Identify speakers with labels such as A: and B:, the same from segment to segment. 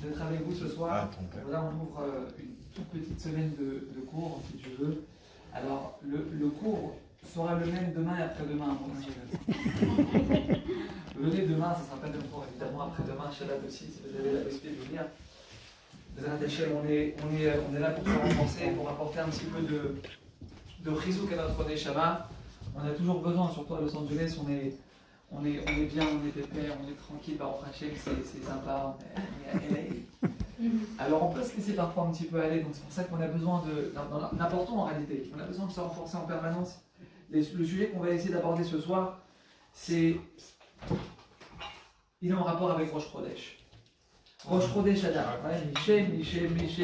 A: d'être avec vous ce soir. Là, on ouvre une toute petite semaine de cours, si tu veux. Alors, le cours sera le même demain et après-demain. Venez demain, ça sera pas le même cours, évidemment. Après-demain, Shabbat aussi, si vous avez la possibilité de venir. On est là pour se renforcer, pour apporter un petit peu de chizouk à notre Neshama. On a toujours besoin, surtout à Los Angeles, on est bien, on est pépère, on est tranquille, Baruch Hashem, c'est sympa, on est à LA. Alors on peut se laisser parfois un petit peu aller, donc c'est pour ça qu'on a besoin n'importe où en réalité, on a besoin de se renforcer en permanence. Le sujet qu'on va essayer d'aborder ce soir, il est en rapport avec Rosh Chodesh. Rosh Chodesh Adar. Michel, Nichnas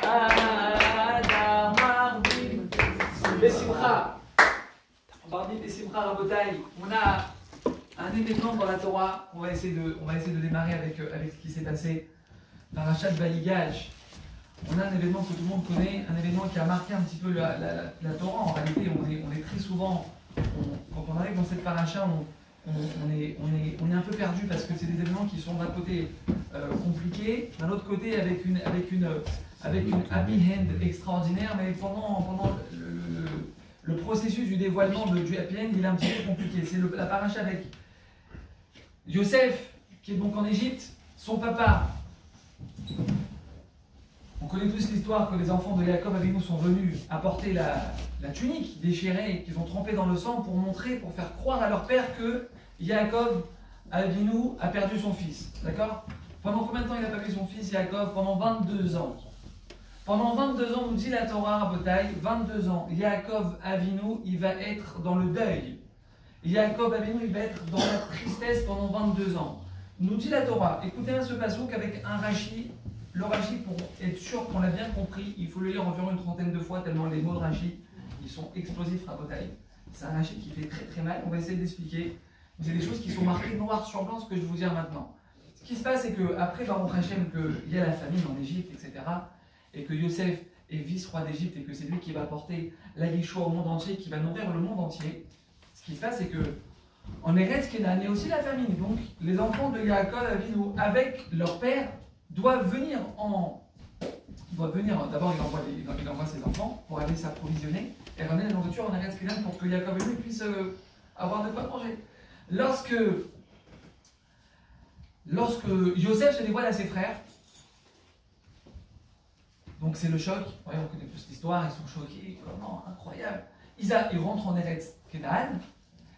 A: Adar Mardim Besimcha. Mardim Besimcha Rabotai. On a un événement dans la Torah. On va essayer de démarrer avec ce qui s'est passé. Parashat Vayigash. On a un événement que tout le monde connaît, un événement qui a marqué un petit peu la Torah. En réalité, on est très souvent, quand on arrive dans cette paracha, on est un peu perdu parce que c'est des événements qui sont d'un côté compliqués, d'un autre côté avec une happy end extraordinaire, mais pendant le processus du dévoilement du happy end, il est un petit peu compliqué. C'est la paracha avec Yosef, qui est donc en Égypte, son papa. On connaît tous l'histoire que les enfants de Yaakov Avinu sont venus apporter la tunique déchirée qu'ils ont trempée dans le sang pour faire croire à leur père que Yaakov Avinu a perdu son fils. D'accord? Pendant combien de temps il a perdu son fils, Yaakov? Pendant 22 ans. Pendant 22 ans, nous dit la Torah Rabotai, 22 ans, Yaakov Avinu, il va être dans le deuil. Yaakov Avinu, il va être dans la tristesse pendant 22 ans. Nous dit la Torah, écoutez ce passouk avec un Rashi. Le Rashi, pour être sûr qu'on l'a bien compris, il faut le lire environ une trentaine de fois, tellement les mots de Rashi, ils sont explosifs, Rabotai. C'est un Rashi qui fait très très mal, on va essayer d'expliquer. C'est des choses qui sont marquées noir sur blanc, ce que je vais vous dire maintenant. Ce qui se passe, c'est qu'après Baruch Hashem, qu'il y a la famine en Égypte, etc., et que Yosef est vice-roi d'Égypte, et que c'est lui qui va apporter la Yeshua au monde entier, qui va nourrir le monde entier, ce qui se passe, c'est que en Eretz Kenan, il y a aussi la famine. Donc, les enfants de Yaakov Avinu, avec leur père, doivent venir, d'abord il envoie ses enfants pour aller s'approvisionner et ramener la nourriture en Eretz Kenan pour que Yaakov Avinu puisse avoir de quoi manger. Lorsque Yosef se dévoile à ses frères, donc c'est le choc, on connaît tous l'histoire, ils sont choqués, comment, incroyable. Ils rentrent en Eretz Kenan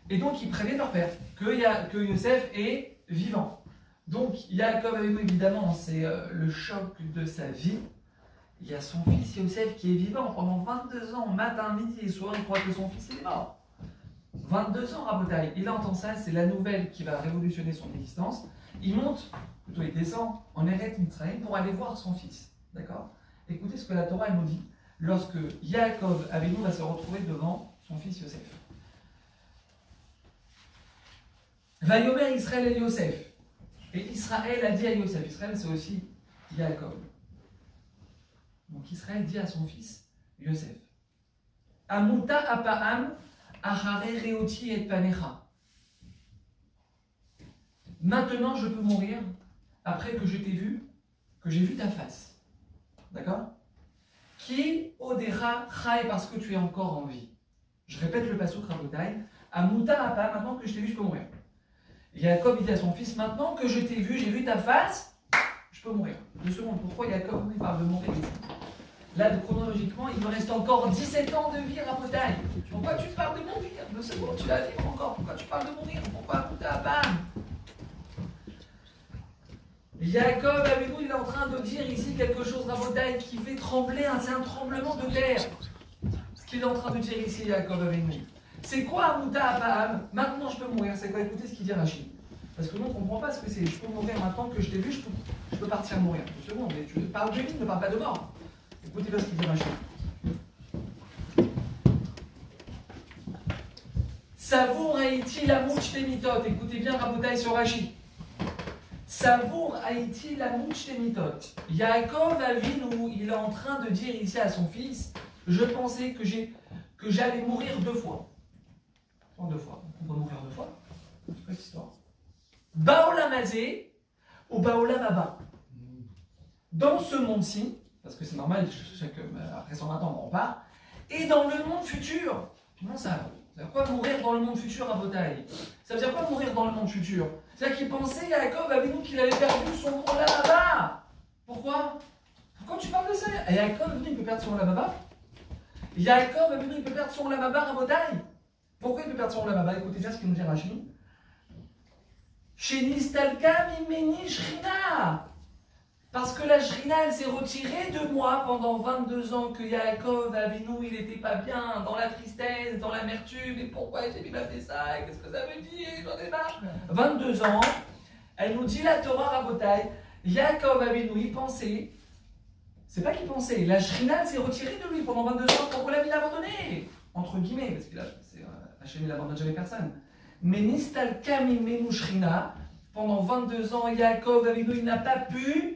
A: et donc ils préviennent leur père que Yosef est vivant. Donc, Yaakov Avinu, évidemment, c'est le choc de sa vie. Il y a son fils Yosef qui est vivant pendant 22 ans, matin, midi et soir, il croit que son fils est mort. 22 ans, Rabotai. Il entend ça, c'est la nouvelle qui va révolutionner son existence. Il monte, plutôt il descend, en Eretz Mitzrayim pour aller voir son fils. D'accord? Écoutez ce que la Torah nous dit lorsque Yaakov Avinu va se retrouver devant son fils Yosef. Vayomer Israël et Yosef. Et Israël a dit à Yosef, Israël c'est aussi Yaakov. Donc Israël dit à son fils Yosef, Amuta apa'am achare reoti et panecha. Maintenant je peux mourir après que je t'ai vu, que j'ai vu ta face. D'accord? Qui odera chai parce que tu es encore en vie. Je répète le passouk Rabotai. Amuta apa'am, maintenant que je t'ai vu, je peux mourir. Yaakov dit à son fils, maintenant que je t'ai vu, j'ai vu ta face, je peux mourir. 2 secondes, pourquoi Yaakov parle de mourir ici? Là, chronologiquement, il me reste encore 17 ans de vie, Rabotai. Pourquoi tu parles de mourir? 2 secondes, tu vas vivre encore. Pourquoi tu parles de mourir? Pourquoi? Bam. Yaakov avec nous, il est en train de dire ici quelque chose, Rabotai, qui fait trembler, c'est un tremblement de terre. Ce qu'il est en train de dire ici, Yaakov avec nous. C'est quoi Amuta Apaham? Maintenant je peux mourir. C'est quoi? Écoutez ce qu'il dit Rachid. Parce que nous on ne comprend pas ce que c'est. Je peux mourir maintenant que je t'ai vu, je peux partir mourir. 2 secondes, mais tu parles de vie, ne parle pas de mort. Écoutez pas ce qu'il dit Rachid. Savour Haïti la mouche mitot. Écoutez bien Rabotai sur Rachid. Savour Haïti la mouche mitot. Yaakov Avinu, il est en train de dire ici à son fils, je pensais que j'allais mourir 2 fois. En 2 fois. On va mourir 2 fois. C'est quoi cette histoire? Baolam Hazé ou Baolam Haba. Dans ce monde-ci, parce que c'est normal, je sais que après 120 ans, on repart, et dans le monde futur. Comment ça? Ça veut dire quoi mourir dans le monde futur à Botaï? Ça veut dire quoi mourir dans le monde futur? C'est-à-dire qu'il pensait, Yaakov, avec nous, qu'il avait perdu son Olam Haba. Pourquoi? Pourquoi tu parles de ça? Et Yaakov, il peut perdre son Olam Haba? Yaakov, il peut perdre son Olam Haba à Botaï. Pourquoi il peut perdre son Olam Haba? Écoutez bien ce qu'il nous dit Rashi. Chez Nistalka Mimeni Shrina. Parce que la Shrina, elle s'est retirée de moi pendant 22 ans que Yaakov, Avinu, il n'était pas bien, dans la tristesse, dans l'amertume. Et pourquoi j'ai m'a fait ça? Qu'est-ce que ça veut dire? J'en ai marre. 22 ans, elle nous dit la Torah Rabotai. Yaakov, Avinu, il pensait. C'est pas qu'il pensait. La Shrina, elle s'est retirée de lui pendant 22 ans. Pourquoi l'a abandonné? Entre guillemets, parce que Hachem, il n'abandonne jamais personne. Mais Nistal Kami Menu Shrina, pendant 22 ans, Yaakov, Avinu, il n'a pas pu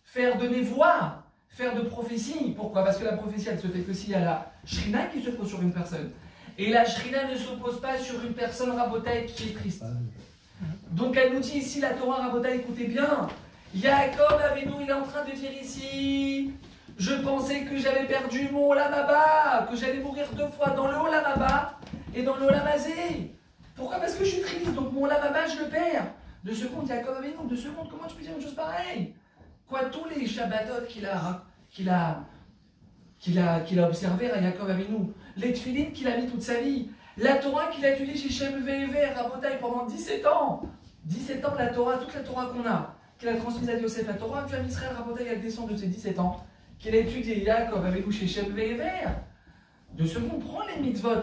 A: faire de névoie, faire de prophétie. Pourquoi? Parce que la prophétie, elle se fait que s'il y a la Shrina qui se pose sur une personne. Et la Shrina ne se pose pas sur une personne Rabotai qui est triste. Donc elle nous dit ici, la Torah Rabotai, écoutez bien, Yaakov Avinu, il est en train de dire ici, je pensais que j'avais perdu mon Olam Haba, que j'allais mourir 2 fois dans le Olam Haba et dans le Olam Hazé. Pourquoi? Parce que je suis triste, donc mon Olam Haba, je le perds. De seconde, Yaakov Avinu, de seconde, comment tu peux dire une chose pareille? Quoi, tous les Shabbatot qu'il a observé à Yaakov Avinu, les tefilines qu'il a mis toute sa vie, la Torah qu'il a étudiée chez Shem Ve'ever à Botaï pendant 17 ans. 17 ans, la Torah, toute la Torah qu'on a, qu'il a transmise à Yosef, la Torah du Ham Israël à Botaï, elle descend de ses 17 ans, qu'il a étudié Yaakov Avinu chez Shem Ve'ever. De ce qu'on prend les mitzvot,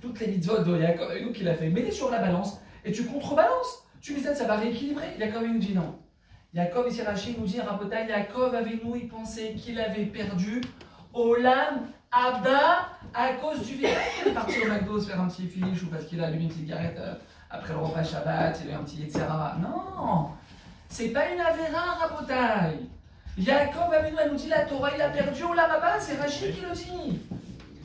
A: toutes les mitzvot de Yaakov Avinu qu'il a fait, mets-les sur la balance et tu contrebalances. Tu dis ça va rééquilibrer. Yaakov Avinu dit non. Yaakov ici Rachid nous dit, Rabotai, Yaakov Avinu, il pensait qu'il avait perdu Olam Haba à cause du verre. Il est parti au McDo se faire un petit fiche ou parce qu'il a allumé une cigarette après le repas Shabbat, il a eu un petit Yetzirah. Non, c'est pas une Avera, Rabotai. Yaakov Avinu, elle nous dit, la Torah, il a perdu Olam Haba, c'est Rachid qui le dit.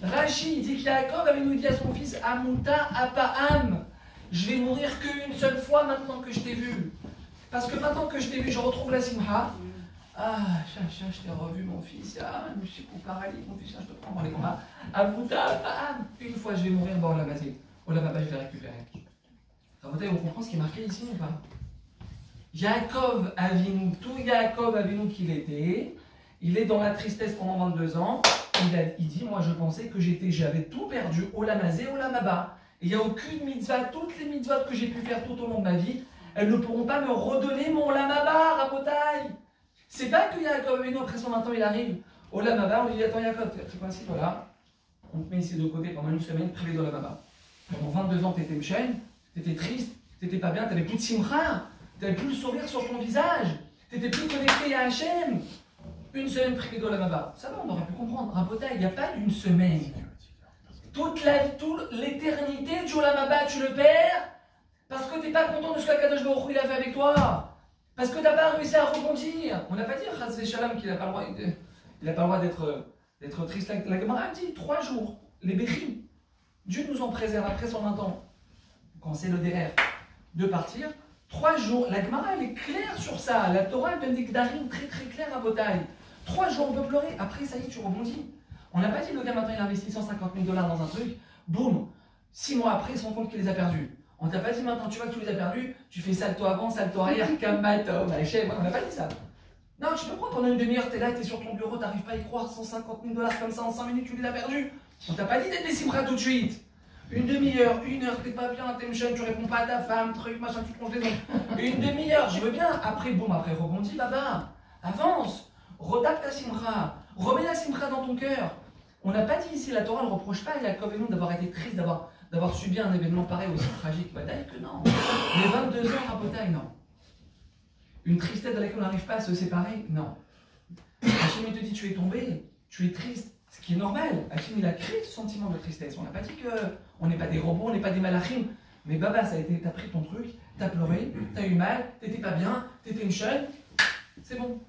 A: Rachid dit que Yaakov Avinu dit à son fils, Amuta Apa'am, je vais mourir qu'une seule fois maintenant que je t'ai vu. Parce que maintenant que je t'ai vu, je retrouve la simha. Ah, je t'ai revu mon fils. Ah, je me suis paralyse, mon fils, je te prends dans les combats. Une fois, je vais mourir dans la base. Oh là, je vais récupérer. On comprend ce qui est marqué ici ou pas? Yaakov Avinu, tout Yaakov Avinu qu'il était, il est dans la tristesse pendant 22 ans. Il dit, moi je pensais que j'avais tout perdu, Olam Hazé, Olam Haba. Il n'y a aucune mitzvah, toutes les mitzvahs que j'ai pu faire tout au long de ma vie, elles ne pourront pas me redonner mon Olam Haba, Rabotai. C'est pas que Yaakov Avinu, après son 20 ans, il arrive au Olam Haba, on lui dit, attends Yaakov, c'est quoi ici, voilà, on te met ici de côté pendant une semaine, privé d'Olam Haba. Pendant 22 ans, tu étais Mchen, tu étais triste, tu n'étais pas bien, tu n'avais plus de simcha, tu n'avais plus le sourire sur ton visage, tu n'étais plus connecté à Hachem. Une semaine privé d'Olam Haba. Ça va, on aurait pu comprendre. Rabotai, il n'y a pas d'une semaine. Toute l'éternité du Olam Haba, tu le perds parce que tu n'es pas content de ce qu'Akadosh Baruch Hu il a fait avec toi. Parce que tu n'as pas réussi à rebondir. On n'a pas dit Chas Shalom qu'il n'a pas le droit d'être triste. La Gemara dit 3 jours, les Béchim. Dieu nous en préserve après son 20 ans. Quand c'est le derrière de partir, 3 jours. La Gemara elle est claire sur ça. La Torah elle donne des Gdarim très très clairs à Botaï. 3 jours on peut pleurer. Après ça y est, tu rebondis. On n'a pas dit le gars maintenant il a investi 150 000 $ dans un truc. Boum. 6 mois après il se rend compte qu'il les a perdus. On t'a pas dit maintenant, tu vois que tu les as perdus, tu fais salto avant, salto arrière, kamato, machem. On n'a pas dit ça. Non, tu peux prendre pendant une demi-heure, t'es là, t'es sur ton bureau, t'arrives pas à y croire, 150 000 $ comme ça en 5 minutes, tu les as perdus. On t'a pas dit d'être des simras tout de suite. Une demi-heure, 1 heure, t'es pas bien, t'es jeune, tu réponds pas à ta femme, truc, machin, tu te plonges les ongles. Une demi-heure, je veux bien. Après, boum, après rebondis, baba. Avance. Retape ta simra. Remets la simra dans ton cœur. On n'a pas dit ici, la Torah ne reproche pas à Yaakov Avinu d'avoir été triste, d'avoir subi un événement pareil aussi tragique. Badaï que non. Les 22 ans à Botaï, non. Une tristesse de laquelle on n'arrive pas à se séparer, non. Hachem te dit, tu es tombé, tu es triste. Ce qui est normal. Hachem, il a créé ce sentiment de tristesse. On n'a pas dit qu'on n'est pas des robots, on n'est pas des malachim. Mais baba, ça a été, t'as pris ton truc, t'as pleuré, t'as eu mal, t'étais pas bien, t'étais une jeune. C'est bon.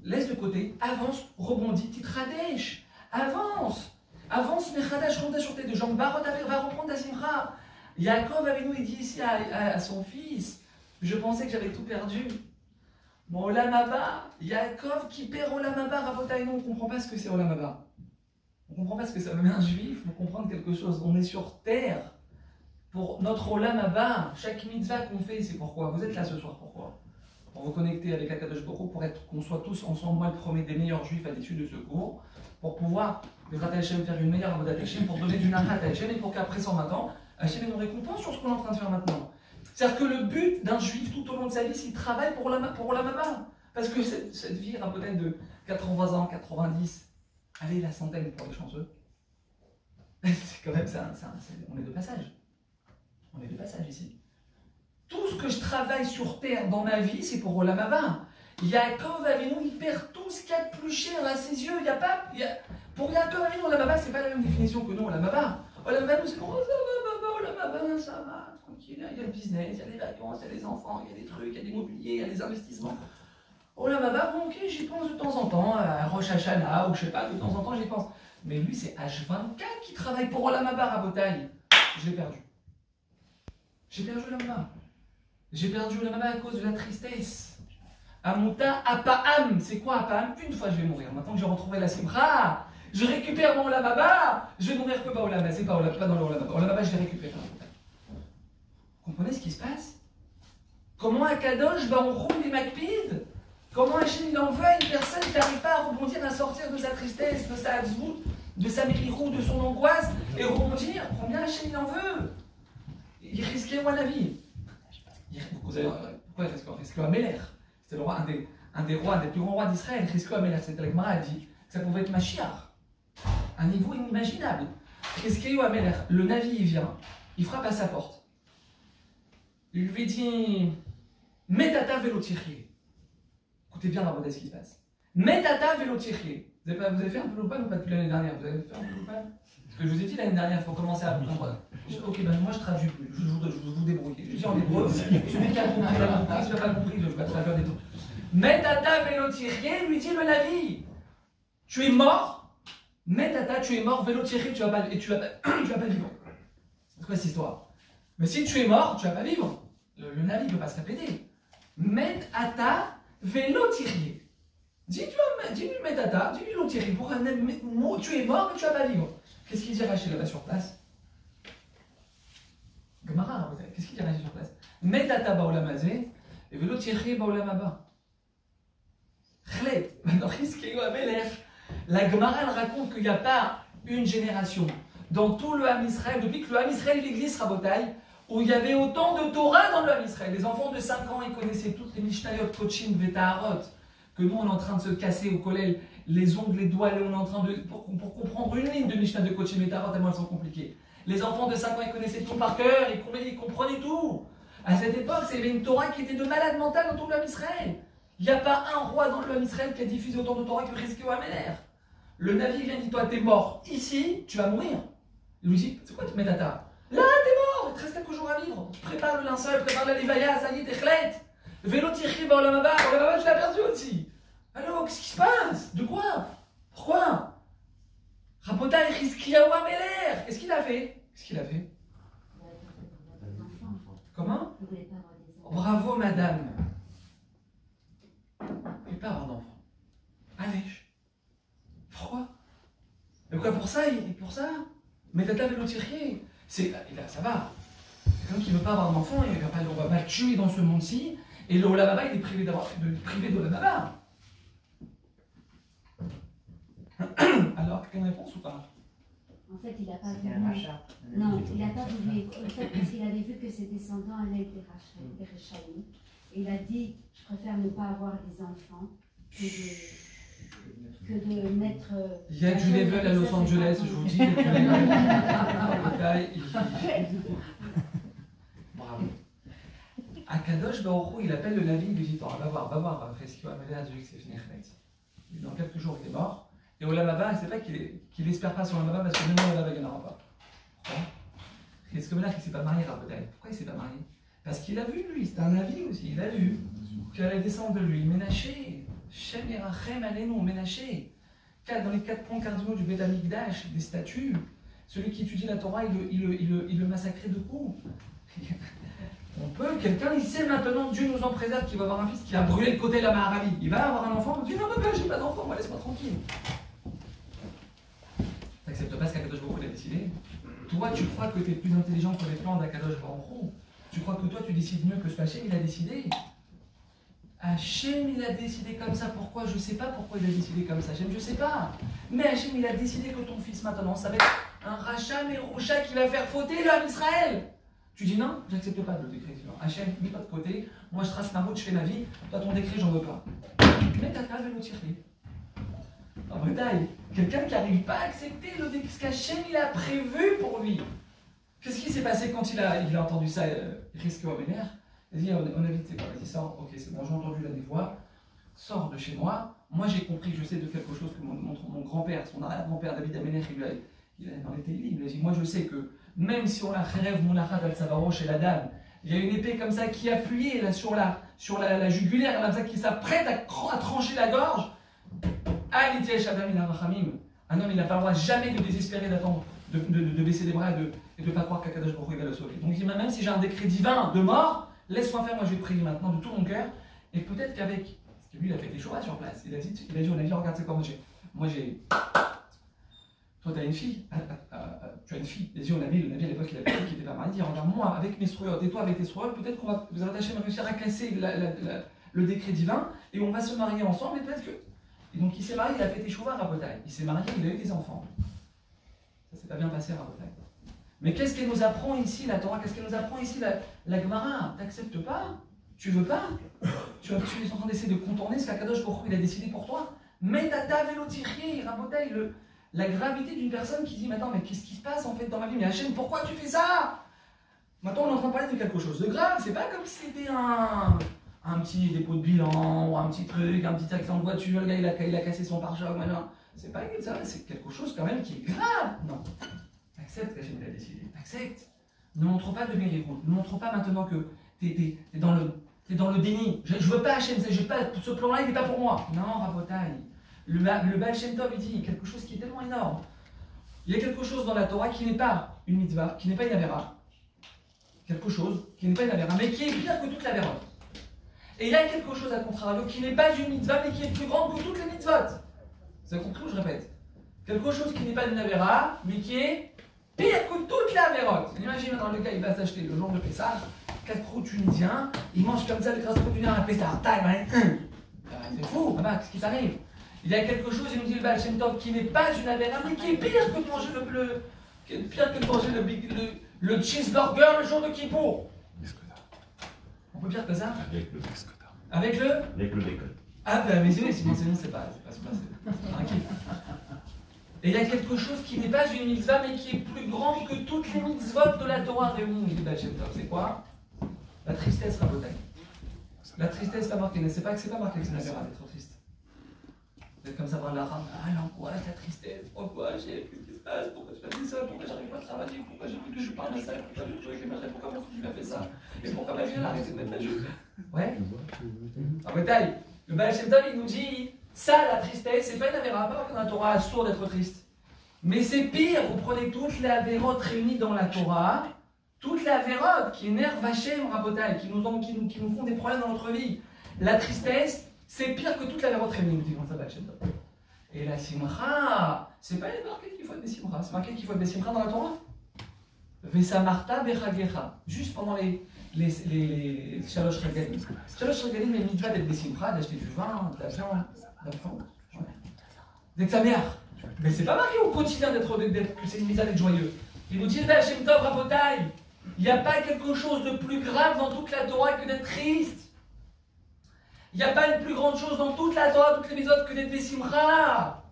A: Laisse de côté, avance, rebondis, titradèche. Avance. Avance, Mechadash, compte sur tes deux jambes, va reprendre ta simcha. Yaakov Avinu, il dit ici à son fils, je pensais que j'avais tout perdu. Bon, Olam Haba, Yaakov qui perd Olam Haba, Rabotai, non, on ne comprend pas ce que c'est Olam Haba. On ne comprend pas ce que ça veut dire un juif, il faut comprendre quelque chose. On est sur terre pour notre Olam Haba. Chaque mitzvah qu'on fait, c'est pourquoi. Vous êtes là ce soir, pourquoi? Pour vous connecter avec Akadosh Baruch Hu, qu'on soit tous ensemble, moi le premier des meilleurs juifs à l'issue de ce cours, pour pouvoir, le Rat Hashem, faire une meilleure Avodat Hashem, pour donner du Nahat Hashem, et pour qu'après 120 ans, Hashem nous récompense sur ce qu'on est en train de faire maintenant. C'est-à-dire que le but d'un juif tout au long de sa vie, c'est qu'il travaille pour Olam Haba. Parce que cette vie, peut-être de 80 ans, 90, allez, la centaine pour les chanceux, c'est quand même ça, on est de passage. On est de passage ici. Tout ce que je travaille sur terre dans ma vie, c'est pour Olam Haba. Yaakov Avinu, il perd tout ce qu'il y a de plus cher à ses yeux. Pour Yaakov Avinu, Olam Haba, c'est pas la même définition que nous, Olam Haba. Olam Haba, c'est pour Olam Haba, ça va, tranquille, il y a le business, il y a les vacances, il y a les enfants, il y a des trucs, il y a l'immobilier, il y a des investissements. Olam Haba, bon, ok, j'y pense de temps en temps, à Rosh Hashanah, ou je sais pas, de temps en temps, j'y pense. Mais lui, c'est H24 qui travaille pour Olam Haba, Rabotai. Je l'ai perdu. J'ai perdu Olam Haba. J'ai perdu Olam Haba à cause de la tristesse. Amuta Apa'am. C'est quoi Apa'am? Une fois, je vais mourir. Maintenant que j'ai retrouvé la Simcha, je récupère mon Olam Haba. Je vais mourir que pas Olam Haba. C'est pas dans le Olam Haba. Olam Haba, je l'ai récupéré. Vous comprenez ce qui se passe? Comment Akadosh Baruch Hu Makpid? Comment Hachem il en veut à une personne qui n'arrive pas à rebondir, à sortir de sa tristesse, de sa hazvout, de sa mérirou, de son angoisse, et rebondir? Combien Hachem il en veut? Il risquait moi la vie. Pourquoi il risquait Améler? C'était le roi, un des rois, un des plus grands rois d'Israël. Risquait Améler, c'était la Gemara, elle dit que ça pouvait être Mashiach. Un niveau inimaginable. Risquait Améler, le Navi il vient, il frappe à sa porte. Il lui dit Metata velotirier. Écoutez bien dans ce qui se passe. Metata velotirier. Vous avez fait un peu l'opan ou pas depuis l'année dernière? Vous avez fait un peu l'opan? Ce que je vous ai dit l'année dernière, il faut commencer à comprendre. Ok, ben moi je traduis plus, je vous débrouille. Je dis en hébreu, celui qui a compris, il a compris, celui qui n'a pas compris, je vais pas traduire des trucs. Metata velotirier, lui dit le Navi, tu es mort, Metata, tu es mort, velotirier, tu vas pas vivre. C'est quoi cette histoire? Mais si tu es mort, tu vas pas vivre. Le Navi ne peut pas se répéter. Metata velotirier. Dis-lui Metata, dis-lui velotirier. Pour un mot, tu es mort, mais tu vas pas vivre. Qu'est-ce qu'il dit Rachid là-bas sur place? Gemara, qu'est-ce qu'il dit Rachid sur place? Metata baolam hazeh, et velotirier baolam haba. Chlet, maintenant, la Gemara, elle raconte qu'il n'y a pas une génération dans tout le Ham Israël, depuis que le Ham Israël existe, Rabotai, où il y avait autant de Torah dans le Ham Israël. Les enfants de 5 ans, ils connaissaient toutes les Mishnayot, Kochim, Vetaharot, que nous, on est en train de se casser au collège, les ongles, les doigts, on est en train de. Pour comprendre une ligne de Mishnah de Kochim, Vetaharot, tellement elles sont compliquées. Les enfants de 5 ans, ils connaissaient tout par cœur, ils comprenaient tout. À cette époque, il y avait une Torah qui était de malade mental dans tout le Ham Israël. Il n'y a pas un roi dans le Ham Israël qui a diffusé autant de Torah que Chizkiyahu Améler. Le Navi vient dit, toi, t'es mort ici, tu vas mourir. Il lui dit, c'est quoi tu mets data? Là, t'es mort, il te reste quelques jours à vivre. Prépare le linceul, prépare la levaya, ça y est, t'es chlette. Vélo tiré, Olam Haba, tu l'as perdu aussi. Alors, qu'est-ce qui se passe? De quoi? Pourquoi? Rabotai Chizkiyahu Améler, qu'est-ce qu'il a fait? Comment? Bravo, madame. Il ne veut pas avoir d'enfant. Allez. Pourquoi? Mais quoi pour ça? Mais Tata velotirier, ça va. Quelqu'un qui ne veut pas avoir d'enfant, on va pas le tuer dans ce monde-ci, et le Olam Haba, il est privé d'Olam Haba. Alors, quelqu'un une réponse ou pas?
B: En fait, il n'a pas voulu. Non, il n'a pas voulu. En fait, parce qu'il avait vu que ses descendants allaient être des Réchaïm. Et il a dit, je préfère ne pas avoir des enfants que de mettre.
A: Il y a du level à Los Angeles, je vous dis. Bravo. Akadosh Baruch Hu, il appelle le Navi, il lui dit, va voir, Chizkiyahu Améler, celui qui s'est fini dans quelques jours, il est mort. Et Olam Haba, c'est pas qu'il espère pas sur Olam Haba, parce que même Olam Haba, il n'y en aura pas. Pourquoi? Chizkiyahu Améler, il ne s'est pas marié, peut-être. Pourquoi il ne s'est pas marié? Parce qu'il a vu, lui, c'est un Navi aussi, il a vu qu'elle allait descendre de lui, Ménaché, Shem Yerachem Aleinu, Ménaché, dans les 4 points cardinaux du Beth Amikdash, des statues, celui qui étudie la Torah, il le massacrait de coups. On peut, quelqu'un, il sait maintenant, Dieu nous en préserve, qu'il va avoir un fils qui a brûlé le côté de la Maharavi. Il va avoir un enfant, il dit non, papa, j'ai pas d'enfant, moi, laisse-moi tranquille. T'acceptes pas ce qu'Akadosh Baruch Hu a décidé? Toi, tu crois que tu es plus intelligent que les plans d'Akadosh Baruch Hu? Tu crois que toi, tu décides mieux que ce Hachem, il a décidé? Hachem, il a décidé comme ça. Pourquoi? Je sais pas pourquoi il a décidé comme ça. Hachem, je sais pas. Mais Hachem, il a décidé que ton fils, maintenant, ça va être un rachat méroucha qui va faire fauter l'homme Israël. Tu dis non, j'accepte pas le décret. Hachem, mets pas de côté. Moi, je trace ma route, je fais ma vie. Toi, ton décret, j'en veux pas. Mais ta table, elle nous tire. En Bretagne, quelqu'un qui n'arrive pas à accepter ce qu'Hachem il a prévu pour lui. Qu'est-ce qui s'est passé quand il a entendu ça, risque au vénère? Il a dit, on a vite, c'est quoi? Vas-y, sors. Ok, c'est bon, j'ai entendu la voix. Sors de chez moi. Moi, j'ai compris, je sais de quelque chose que mon grand-père, son arrière-grand-père David Amener, il a dans les Télim, il a dit, moi, je sais que même si on a Kherev Mounachat al-Savaro chez la dame, il y a une épée comme ça qui est appuyée là, sur la jugulaire, comme ça, qui s'apprête à trancher la gorge. Un homme, il n'a pas le droit jamais de désespérer d'attendre, de baisser les bras et de ne pas croire qu'Akadosh Baruch Hu va le sauver. Donc il dit, même si j'ai un décret divin de mort, laisse-moi faire, moi je vais prier maintenant de tout mon cœur. Et peut-être qu'avec, parce que lui il a fait des choix sur place, il a dit on a dit, regarde, c'est quoi, moi j'ai. Toi tu as une fille, tu as une fille, il a dit, on a vu à l'époque il avait une fille qui n'était pas mariée, il dit, regarde, moi avec mes struotes et toi avec tes struotes, peut-être qu'on va, vous allez réussir à casser le décret divin et on va se marier ensemble et peut-être que. Et donc il s'est marié, il a fait Teshuvah à Rabotai. Il s'est marié, il a eu des enfants. Ça s'est pas bien passé à Rabotai. Mais qu'est-ce qu'elle nous apprend ici, la Torah? Qu'est-ce qu'elle nous apprend ici, la Gemara? T'acceptes pas? Tu veux pas? Tu es en train d'essayer de contourner ce qu'Akadosh Baruch Hu il a décidé pour toi. Mais tata velotirier, Rabotai, la gravité d'une personne qui dit, mais attends, mais qu'est-ce qui se passe en fait dans ma vie? Mais Hachem, pourquoi tu fais ça? Maintenant on est en train de parler de quelque chose de grave. C'est pas comme si c'était un petit dépôt de bilan, ou un petit truc, un petit accident de voiture, le gars il a cassé son pare-choc, machin. C'est pas ça, c'est quelque chose quand même qui est grave. Non. Accepte ce qu'Hachem t'a décidé. Accepte. Ne montre pas de mérite. Ne montre pas maintenant que t'es dans le déni. Je veux pas Hachem, ce plan-là il n'est pas pour moi. Non, Rabotai. Le Baal Shem Tov il dit quelque chose qui est tellement énorme. Il y a quelque chose dans la Torah qui n'est pas une mitzvah, qui n'est pas une avéra. Quelque chose qui n'est pas une avéra, mais qui est pire que toute l'avéra. Et il y a quelque chose à contrario qui n'est pas une mitzvah, mais qui est plus grande que toutes les mitzvot. Vous avez compris ou je répète? Quelque chose qui n'est pas une avéra, mais qui est pire que toutes les avérotes. Imagine dans le cas, il va s'acheter le jour de Pessah, 4 roues tunisiens, il mange comme ça le grâce tunisiens à Pessah. C'est fou, qu'est-ce qui t'arrive? Il y a quelque chose, il nous dit le Baal Shem Tov, qui n'est pas une avéra, mais qui est pire que de manger le cheeseburger le jour de Kippour. On peut pire que ça?
C: Avec le biscotta.
A: Avec le?
C: Avec le bacon.
A: Ah ben mais c'est bon, c'est pas tranquille. Et il y a quelque chose qui n'est pas une mitzvah, mais qui est plus grande que toutes les mitzvot de la Torah réunies, dit Baal Shem Tov. C'est quoi? La tristesse, Rabotai. La tristesse, pas marquée. C'est pas que c'est pas marqué que c'est une avéra d'être triste. Vous êtes comme ça par la rame. Ah l'angoisse, la tristesse, pourquoi j'ai qu'est-ce qui se passe? Pourquoi tu m'as dit ça? Pourquoi j'arrive pas à travailler? Pourquoi j'ai plus que je parle de ça? Pourquoi le truc et machin? Pourquoi tu m'as fait ça? Et pourquoi ma fille a arrêté de mettre la jupe? Ouais. En détail, le Baal Shem Tov il nous dit ça, la tristesse, c'est pas une avéra, pas qu'on a la Torah sourd d'être triste. Mais c'est pire, vous prenez toutes les avérotes réunies dans la Torah, toutes les avérotes qui énervent Hachem, Rabotai, qui nous font des problèmes dans notre vie. La tristesse, c'est pire que toutes les avérotes réunies, nous dit comme ça Baal Shem Tov. Et la simcha, c'est pas marqué qu'il faut être des simcha, c'est marqué qu'il faut être des simcha dans la Torah. Vesamarta bechagecha, juste pendant les shalosh regalim. Shalosh regalim, les mitzvahs d'être des simcha, d'acheter du vin, de la viande, d'être sa mère. Mais c'est pas marqué au quotidien que c'est une mitzvah d'être joyeux. Il nous dit, Baal Shem Tov, Rabotai, il n'y a pas quelque chose de plus grave dans toute la Torah que d'être triste. Il n'y a pas une plus grande chose dans toute la Torah, toutes les mitzvot que d'être des simcha.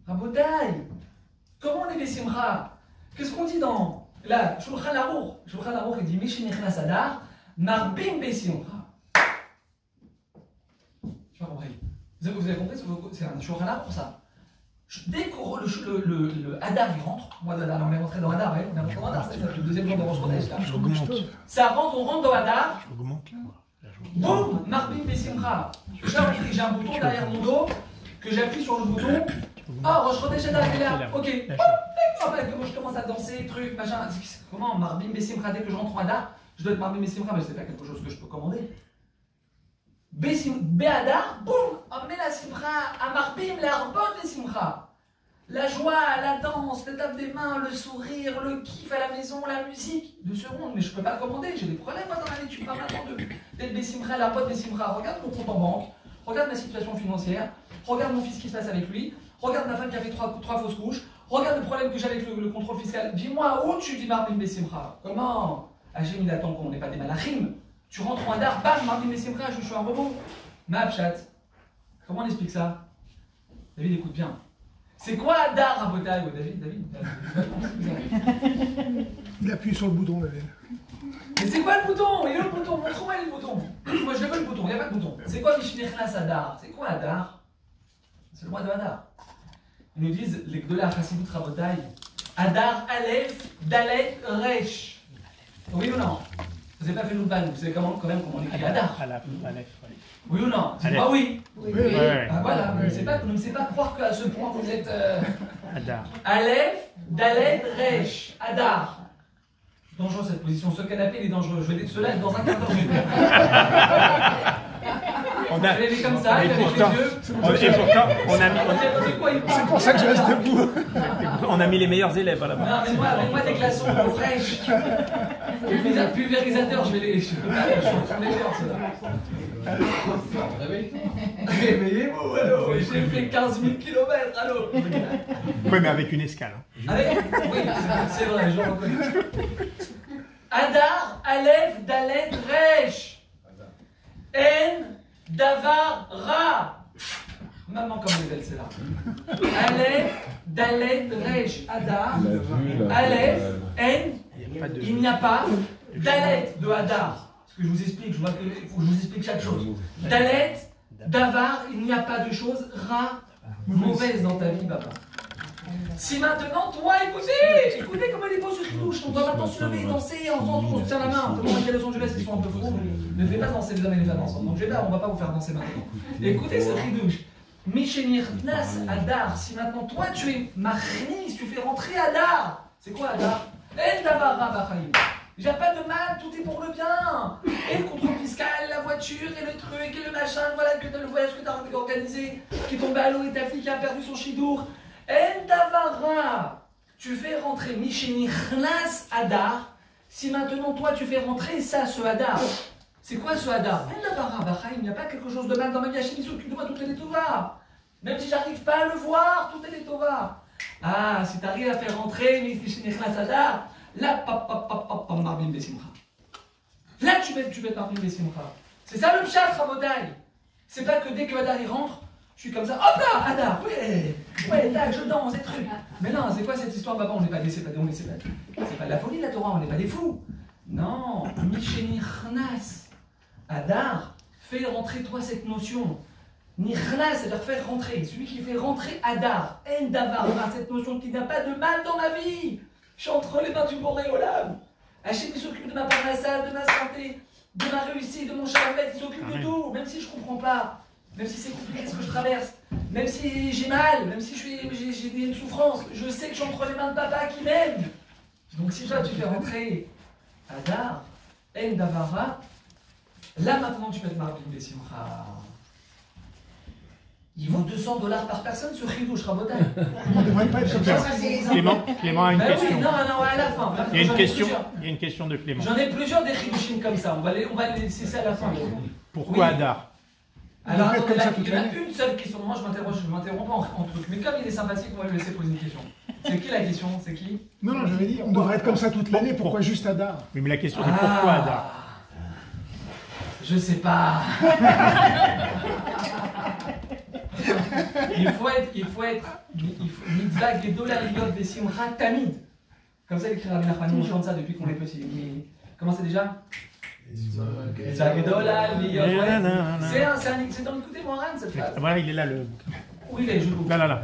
A: Rabotai, comment on est des simcha? Qu'est-ce qu'on dit dans là, Shulchan Aruch? Shulchan Aruch il dit Mishi Nichnas Adar, Marbim Besimcha. Je pas compris. Vous avez compris? C'est un Shulchan Aruch pour ça. Dès que le Hadar il rentre, mois d'Hadar, on est rentré dans Hadar, on est rentré dans Hadar, c'est le deuxième jour de Rosh Chodesh. Ça rentre, on rentre dans Hadar. Boum, Marbim Besimcha. J'ai un bouton derrière mon dos. que j'appuie sur le bouton. Oh, Rosh Chodesh Adar est là. Ok. Je commence à danser, truc, machin. Comment Marbim Bessimcha, dès que je rentre en Adar, je dois être Marbim Bessimcha, mais c'est pas quelque chose que je peux commander. Béadar, boum, on met la Simcha, à Marbim, l'arbot Bessimcha. La joie, la danse, le tape des mains, le sourire, le kiff à la maison, la musique. 2 secondes, mais je peux pas commander, j'ai des problèmes moi dans la vie, tu parles maintenant d'être Bessimcha, l'arbot Bessimcha. Regarde mon compte en banque, regarde ma situation financière, regarde mon fils qui se passe avec lui. Regarde ma femme qui a fait 3 fausses couches. Regarde le problème que j'ai avec le contrôle fiscal. Dis-moi où tu dis Marbim Bessimcha. Comment Hachem il attend qu'on n'est pas des malachim. Tu rentres en Adar, bam, Marbim Bessimcha, je suis un robot. Ma'apshat. Comment on explique ça? David, écoute bien. C'est quoi Adar à Botaï? David.
C: Il appuie sur le bouton, David.
A: Mais c'est quoi le bouton? Il est où le bouton? Montre-moi le bouton. Moi je veux le bouton, il n'y a pas de bouton. C'est quoi Mishnichnas Adar? C'est quoi Adar? C'est le mois de Adar. Ils nous disent, les Gdola Chassidut Rabotai, Adar Aleph, Dalet, Resh. Oui ou non? Vous n'avez pas fait l'Ulban, vous savez quand même comment on écrit Adar. Oui ou non? Dites-moi oui.
C: Oui.
A: Ah voilà, je ne sais pas croire qu'à ce point vous êtes.
D: Adar.
A: Aleph, Dalet, Resh. Adar. Dangereux cette position, ce canapé il est dangereux. Je vais être cela dans un quart d'heure.
D: On a...
A: Je l'ai comme ça,
D: et
A: avec
D: pourtant,
A: les yeux.
D: Et pourtant, on a mis...
C: C'est pour ça que je reste debout.
D: On a mis les meilleurs élèves à la base.
A: Non, mais moi, avec moi des glaçons au fraîches. Pulvérisateur, je vais les. Je suis en train de les faire, ceux-là. Réveillez-vous, allô. J'ai fait 15 000 km, allô.
D: Oui, mais avec une escale.
A: Avec... Oui, c'est vrai, je reconnais. Adar, Aleph, Dalet, Resh. En, Davar, Ra. Maman, comme elle est belle, c'est là. Aleph, Dalet, Resh, Adar. Aleph, En. Il n'y a pas Dalet de Hadar. Ce que je vous explique, je vois que faut que je vous explique chaque chose. Dalet, Davar, il n'y a pas de chose Ra, mauvaise dans ta vie, papa. Si maintenant, toi, écoutez comment il est beau ce touche. On doit maintenant se lever et danser ensemble, on se tient la main. Tout le monde qui est à Los Angeles, ils sont un peu fous. Ne faites pas danser les hommes et les femmes ensemble. Donc on va pas vous faire danser maintenant. Écoutez ce chidouche. Mishenir Nas Hadar. Si maintenant, toi, tu es Machnis, tu fais rentrer Hadar. C'est quoi Hadar? El Davara Bachaïm. Il n'y a pas de mal, tout est pour le bien. Et le contrôle fiscal, la voiture, et le truc, et le machin, voilà, que le voyage que tu as organisé, qui est tombé à l'eau et ta fille qui a perdu son chidour. El Davara. Tu fais rentrer Mishenichnas Hadar. Si maintenant toi tu fais rentrer ça, ce Hadar. C'est quoi ce Hadar? El Davara Bachaïm. Il n'y a pas quelque chose de mal dans ma vie. Hachem s'occupe de moi, tout est des Tova. Même si j'arrive pas à le voir, tout est des Tova. Ah, si tu arrives à faire rentrer Mishenichnas Hadar. Là, Marbim Bessimcha. Là, tu mets Marbim Bessimcha. C'est ça le pshat, Rabotai. C'est pas que dès que Hadar il rentre, je suis comme ça, hop là, Hadar, ouais, tac, je danse, des trucs. Mais non, c'est quoi cette histoire, papa? On n'est pas c'est pas de la folie, la Torah, on n'est pas des fous. Non, Mishenichnas. Hadar, fais rentrer toi cette notion. Nichnas, c'est-à-dire faire rentrer. Celui qui fait rentrer Hadar, En Davar, cette notion qui n'a pas de mal dans ma vie. Je suis entre les mains du Boré Olam. Hachem il s'occupe de ma parnassa, de ma santé, de ma réussite, de mon chalamet, il s'occupe de tout, même si je ne comprends pas, même si c'est compliqué ce que je traverse, même si j'ai mal, même si j'ai une souffrance, je sais que je suis entre les mains de papa qui m'aime. Donc si toi tu fais rentrer Hadar, En Davara, là maintenant tu peux te Marbim Bessimcha. Il vaut $200 par personne sur Chidouche Rabotai.
C: On ne devrait pas être comme ça.
D: Clément a une question.
A: Oui, non, à la fin.
D: Il y a une question de Clément.
A: J'en ai plusieurs des Chidushim comme ça. On va les laisser ça à la fin.
D: Pourquoi Hadar?
A: Alors, il y en a une seule question. Moi, je m'interromps pas en truc. Mais comme il est sympathique, on va lui laisser poser une question. C'est qui la question? C'est qui?
C: Non, j'avais dit, on devrait être comme ça toute l'année. Pourquoi juste Hadar?
D: Oui, mais la question c'est pourquoi Hadar?
A: Je sais pas. Il faut être mitzvah gedola liot besimcha tamid. Comme ça, écrit Rabbi Nachman, on chante ça depuis qu'on est petit. Comment c'est déjà? Mitzvah gedola liot. C'est dans l'écouter Moran cette phrase.
D: Voilà, il est là le.
A: Oui, il est, je le vois.
D: Là.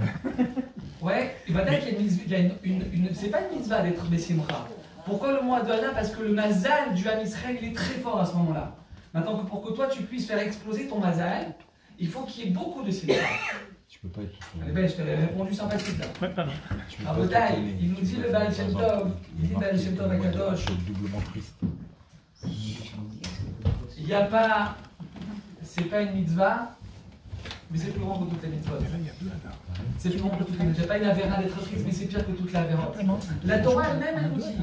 A: Ouais, et bah peut-être qu'il y a une c'est pas une mitzvah d'être besimcha. Pourquoi le mois de Hadar? Parce que le mazal du Ham Israël, il est très fort à ce moment-là. Maintenant, pour que toi tu puisses faire exploser ton mazal, il faut qu'il y ait beaucoup de simcha.
E: Tu peux pas être.
A: Elle est belle, je t'avais répondu sympathique là.
D: Ouais, pardon.
A: Rabotai, il nous dit le Baal Shem Tov, il dit Baal Shem Tov à Kadosh.
E: Je suis doublement triste.
A: Il n'y a pas, c'est pas une mitzvah, mais c'est plus grand que toutes les mitzvahs.
C: Il y a deux Hadar.
A: C'est plus grand que toutes les mitzvahs. Il n'y a pas une avéra d'être triste, mais c'est pire que toute la avéra. La Torah elle-même, elle nous dit,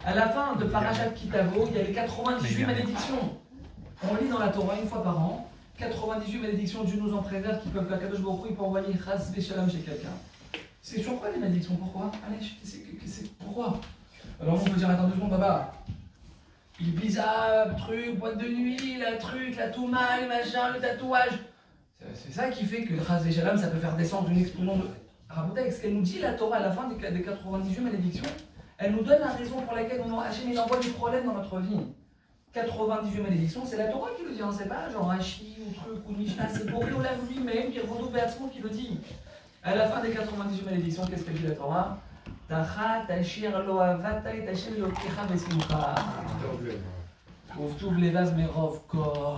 A: à la fin de Parashat Kitavo, il y a les 98 malédictions. On lit dans la Torah une fois par an, 98 malédictions, Dieu nous en préserve, qui peuvent que Kadosh Baruch Hu, il peut envoyer Chas Veshalom chez quelqu'un. C'est sur quoi les malédictions? Pourquoi? Allez, pourquoi? Alors on peut dire, attends 2 secondes, Baba. Il bizarre, truc, boîte de nuit, la truc, la touma, les machins, le tatouage. C'est ça qui fait que Chas Veshalom, ça peut faire descendre une explosion de. Rabotai, ce qu'elle nous dit, la Torah, à la fin des 98 malédictions, elle nous donne la raison pour laquelle Hachem il envoie des problèmes dans notre vie. 98 malédictions, c'est la Torah qui le dit, hein, c'est pas genre Hachi ou truc ou Mishnah, c'est Boréolam lui-même, Kirvodo Beatzmo qui le dit. À la fin des 98 malédictions, qu'est-ce qu'elle dit la Torah? Tacha, Tachir, Loavata, et Tachir, Lokecha, Vesimcha. Ouvtouv Levaz, Merov, Kol.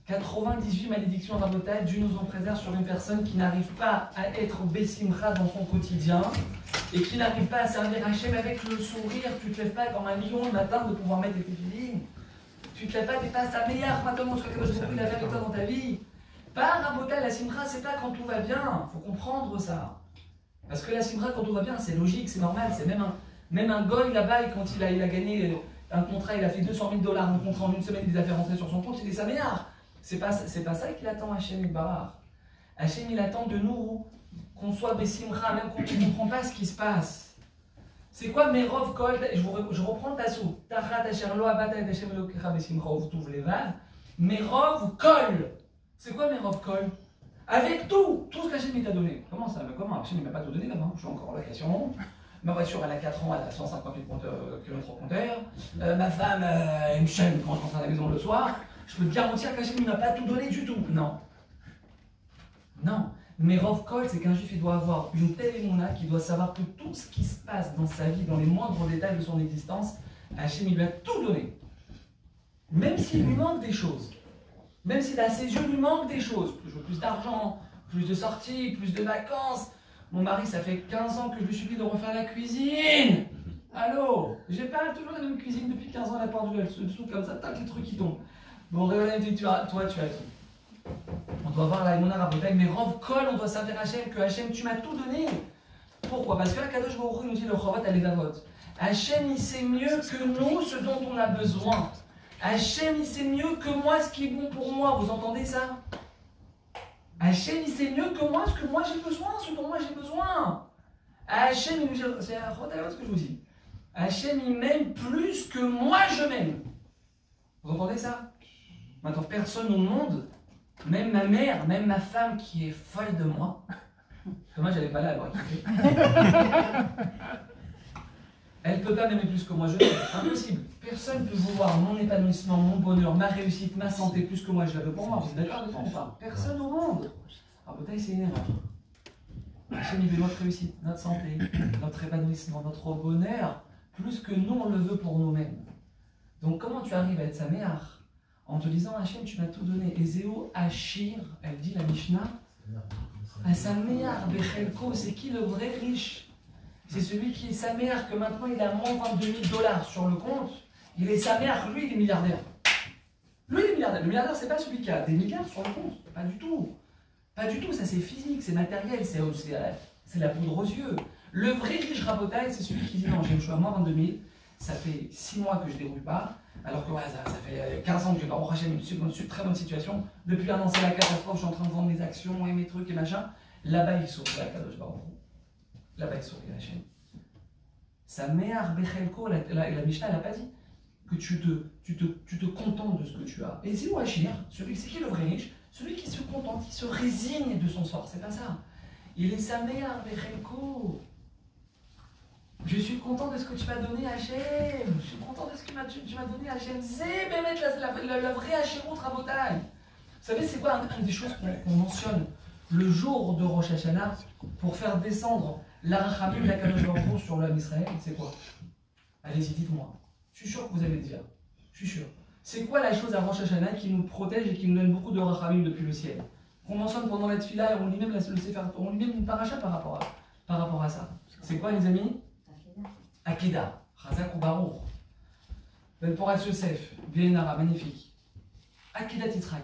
A: 98 malédictions Rabotai, Dieu nous en préserve sur une personne qui n'arrive pas à être Bessimcha dans son quotidien et qui n'arrive pas à servir Hachem avec le sourire. Tu te lèves pas comme un lion le matin de pouvoir mettre tes filines. Tu te lèves pas, tu n'es pas sa meilleure maintenant ce que Kadosh Baruch Hu a fait avec toi dans ta vie. Pas Rabotai, la Simcha, c'est pas quand tout va bien. Il faut comprendre ça. Parce que la Simcha, quand tout va bien, c'est logique, c'est normal. C'est même un goy là-bas, quand il a gagné un contrat, il a fait $200 000 un contrat en une semaine, il les a fait rentrer sur son compte, il est sa meilleure. C'est pas ça qu'il attend Hachem Barar. Hachem il attend de nous qu'on soit Bessimcha, même quand on ne comprend pas ce qui se passe. C'est quoi Merov Kol? Je reprends le tassou. Tachat Asher Lo Abata et Hachem Elokecha Bessimcha Uvtuv Levad. Merov Kol. C'est quoi Merov Kol? Avec tout ce qu'Hachem t'a donné. Comment ça? Comment Hachem ne m'a pas tout donné d'abord? Je suis encore en location. Ma voiture elle a 4 ans, elle a 150 000 km au compteur. Ma femme elle me chaîne quand je rentre à la maison le soir. Je peux te garantir qu'Hachem ne m'a pas tout donné du tout. Non. Non. Mais Rov Kol, c'est qu'un juif il doit avoir une telle émouna qui doit savoir que tout ce qui se passe dans sa vie, dans les moindres détails de son existence, Hachem il lui a tout donné. Même s'il lui manque des choses. Même s'il à ses yeux lui manque des choses. Je veux plus d'argent, plus de sorties, plus de vacances. Mon mari, ça fait 15 ans que je lui supplie de refaire la cuisine. Allô? J'ai pas toujours la même cuisine depuis 15 ans à la porte du dessous comme ça, tac, les trucs qui tombent. Bon, toi, tu as tout. On doit voir la Emouna Rabotai, mais Rov Kol, on doit servir Hachem, que Hachem, tu m'as tout donné. Pourquoi? Parce que là, Kadosh Baruch Hu nous dit le Chovat à l'Evavot. Hachem, il sait mieux que nous ce dont on a besoin. Hachem, il sait mieux que moi ce qui est bon pour moi. Vous entendez ça? Hachem, il sait mieux que moi ce que moi j'ai besoin, ce dont moi j'ai besoin. Hachem, il nous dit, c'est ce que je vous dis. Hachem, il m'aime plus que moi je m'aime. Vous entendez ça? Maintenant, personne au monde, même ma mère, même ma femme qui est folle de moi, parce que moi j'allais pas là, elle aurait kiffé. Elle ne peut pas m'aimer plus que moi je l'aime. Impossible. Personne ne peut voir mon épanouissement, mon bonheur, ma réussite, ma santé plus que moi je la veux pour moi. Vous êtes d'accord avec moi ou pas? Personne au monde. Alors peut-être c'est une erreur. Hachem il veut notre réussite, notre santé, notre épanouissement, notre bonheur, plus que nous on le veut pour nous-mêmes. Donc comment tu arrives à être sa mère? En te disant Hachem tu m'as tout donné. Ezéo Achir, elle dit la Mishnah, à sa mère Bechelko, c'est qui le vrai riche? C'est celui qui est sa mère, que maintenant il a moins 22 000 $ sur le compte. Il est sa mère, lui il est milliardaire. Lui il est milliardaire. Le milliardaire c'est pas celui qui a des milliards sur le compte. Pas du tout. Pas du tout, ça c'est physique, c'est matériel, c'est la poudre aux yeux. Le vrai riche Rabotai, c'est celui qui dit non, j'ai le choix, moi 22 000, ça fait 6 mois que je ne déroule pas, alors que ouais, ça fait 15 ans que je vais racheter une très bonne situation. Depuis 1 an c'est la catastrophe, je suis en train de vendre mes actions et mes trucs et machin. Là-bas il sourit la Kadosh Baruch Hu. Là-bas il sourit la chaîne. Sa mère Bechelko, la Mishnah elle n'a pas dit que tu te contentes de ce que tu as. Et c'est où Achir, celui qui est le vrai riche, celui qui se contente, qui se résigne de son sort, c'est pas ça. Il est sa mère, Bechelko. Je suis content de ce que tu m'as donné, Hachem. Je suis content de ce que tu m'as donné, Hachem. C'est le vrai Hachem Rabotai. Vous savez, c'est quoi une des choses qu'on mentionne le jour de Rosh Hashanah pour faire descendre la Rachamim de la Kadosh Baruch Hu sur l'homme Israël? C'est quoi? Allez-y, dites-moi. Je suis sûr que vous allez le dire. Je suis sûr. C'est quoi la chose à Rosh Hashanah qui nous protège et qui nous donne beaucoup de Rachamim depuis le ciel? qu'on mentionne pendant la tefila et on lit même le Sefer, on lit même une paracha par rapport à ça. C'est quoi les amis? Akeda, Chazak ou Baruch, Ben Porat Yosef, Bénara, magnifique. Akeda Titrak.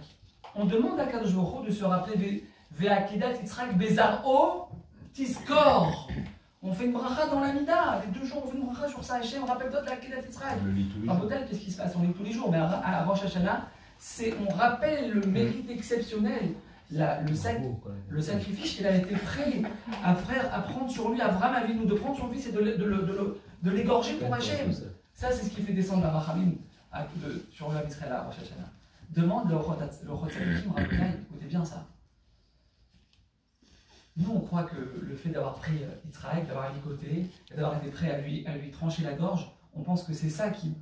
A: On demande à Kadosh Baruch Hu de se rappeler Ve'akeda Titrak Bezaro Tiskor. On fait une bracha dans la Mida. Les 2 jours, on fait une bracha sur ça. Hachem, rappelle-toi de l'Akeda Titrak. Qu'est-ce qui se passe? On lit tous les jours, mais à Rosh Hashanah, on rappelle le mérite exceptionnel, le sacrifice qu'il a été prêt à prendre sur lui, Avraham Avinu, de prendre son fils et de l'égorger pour Hachem. Ça, c'est ce qui fait descendre la Rachamim sur le Israël à Rosh Hashanah. Demande le Chotzadim, écoutez bien ça. Nous, on croit que le fait d'avoir pris Yitzhak, d'avoir ligoté, d'avoir été prêt à lui trancher la gorge, on pense que c'est ça qui.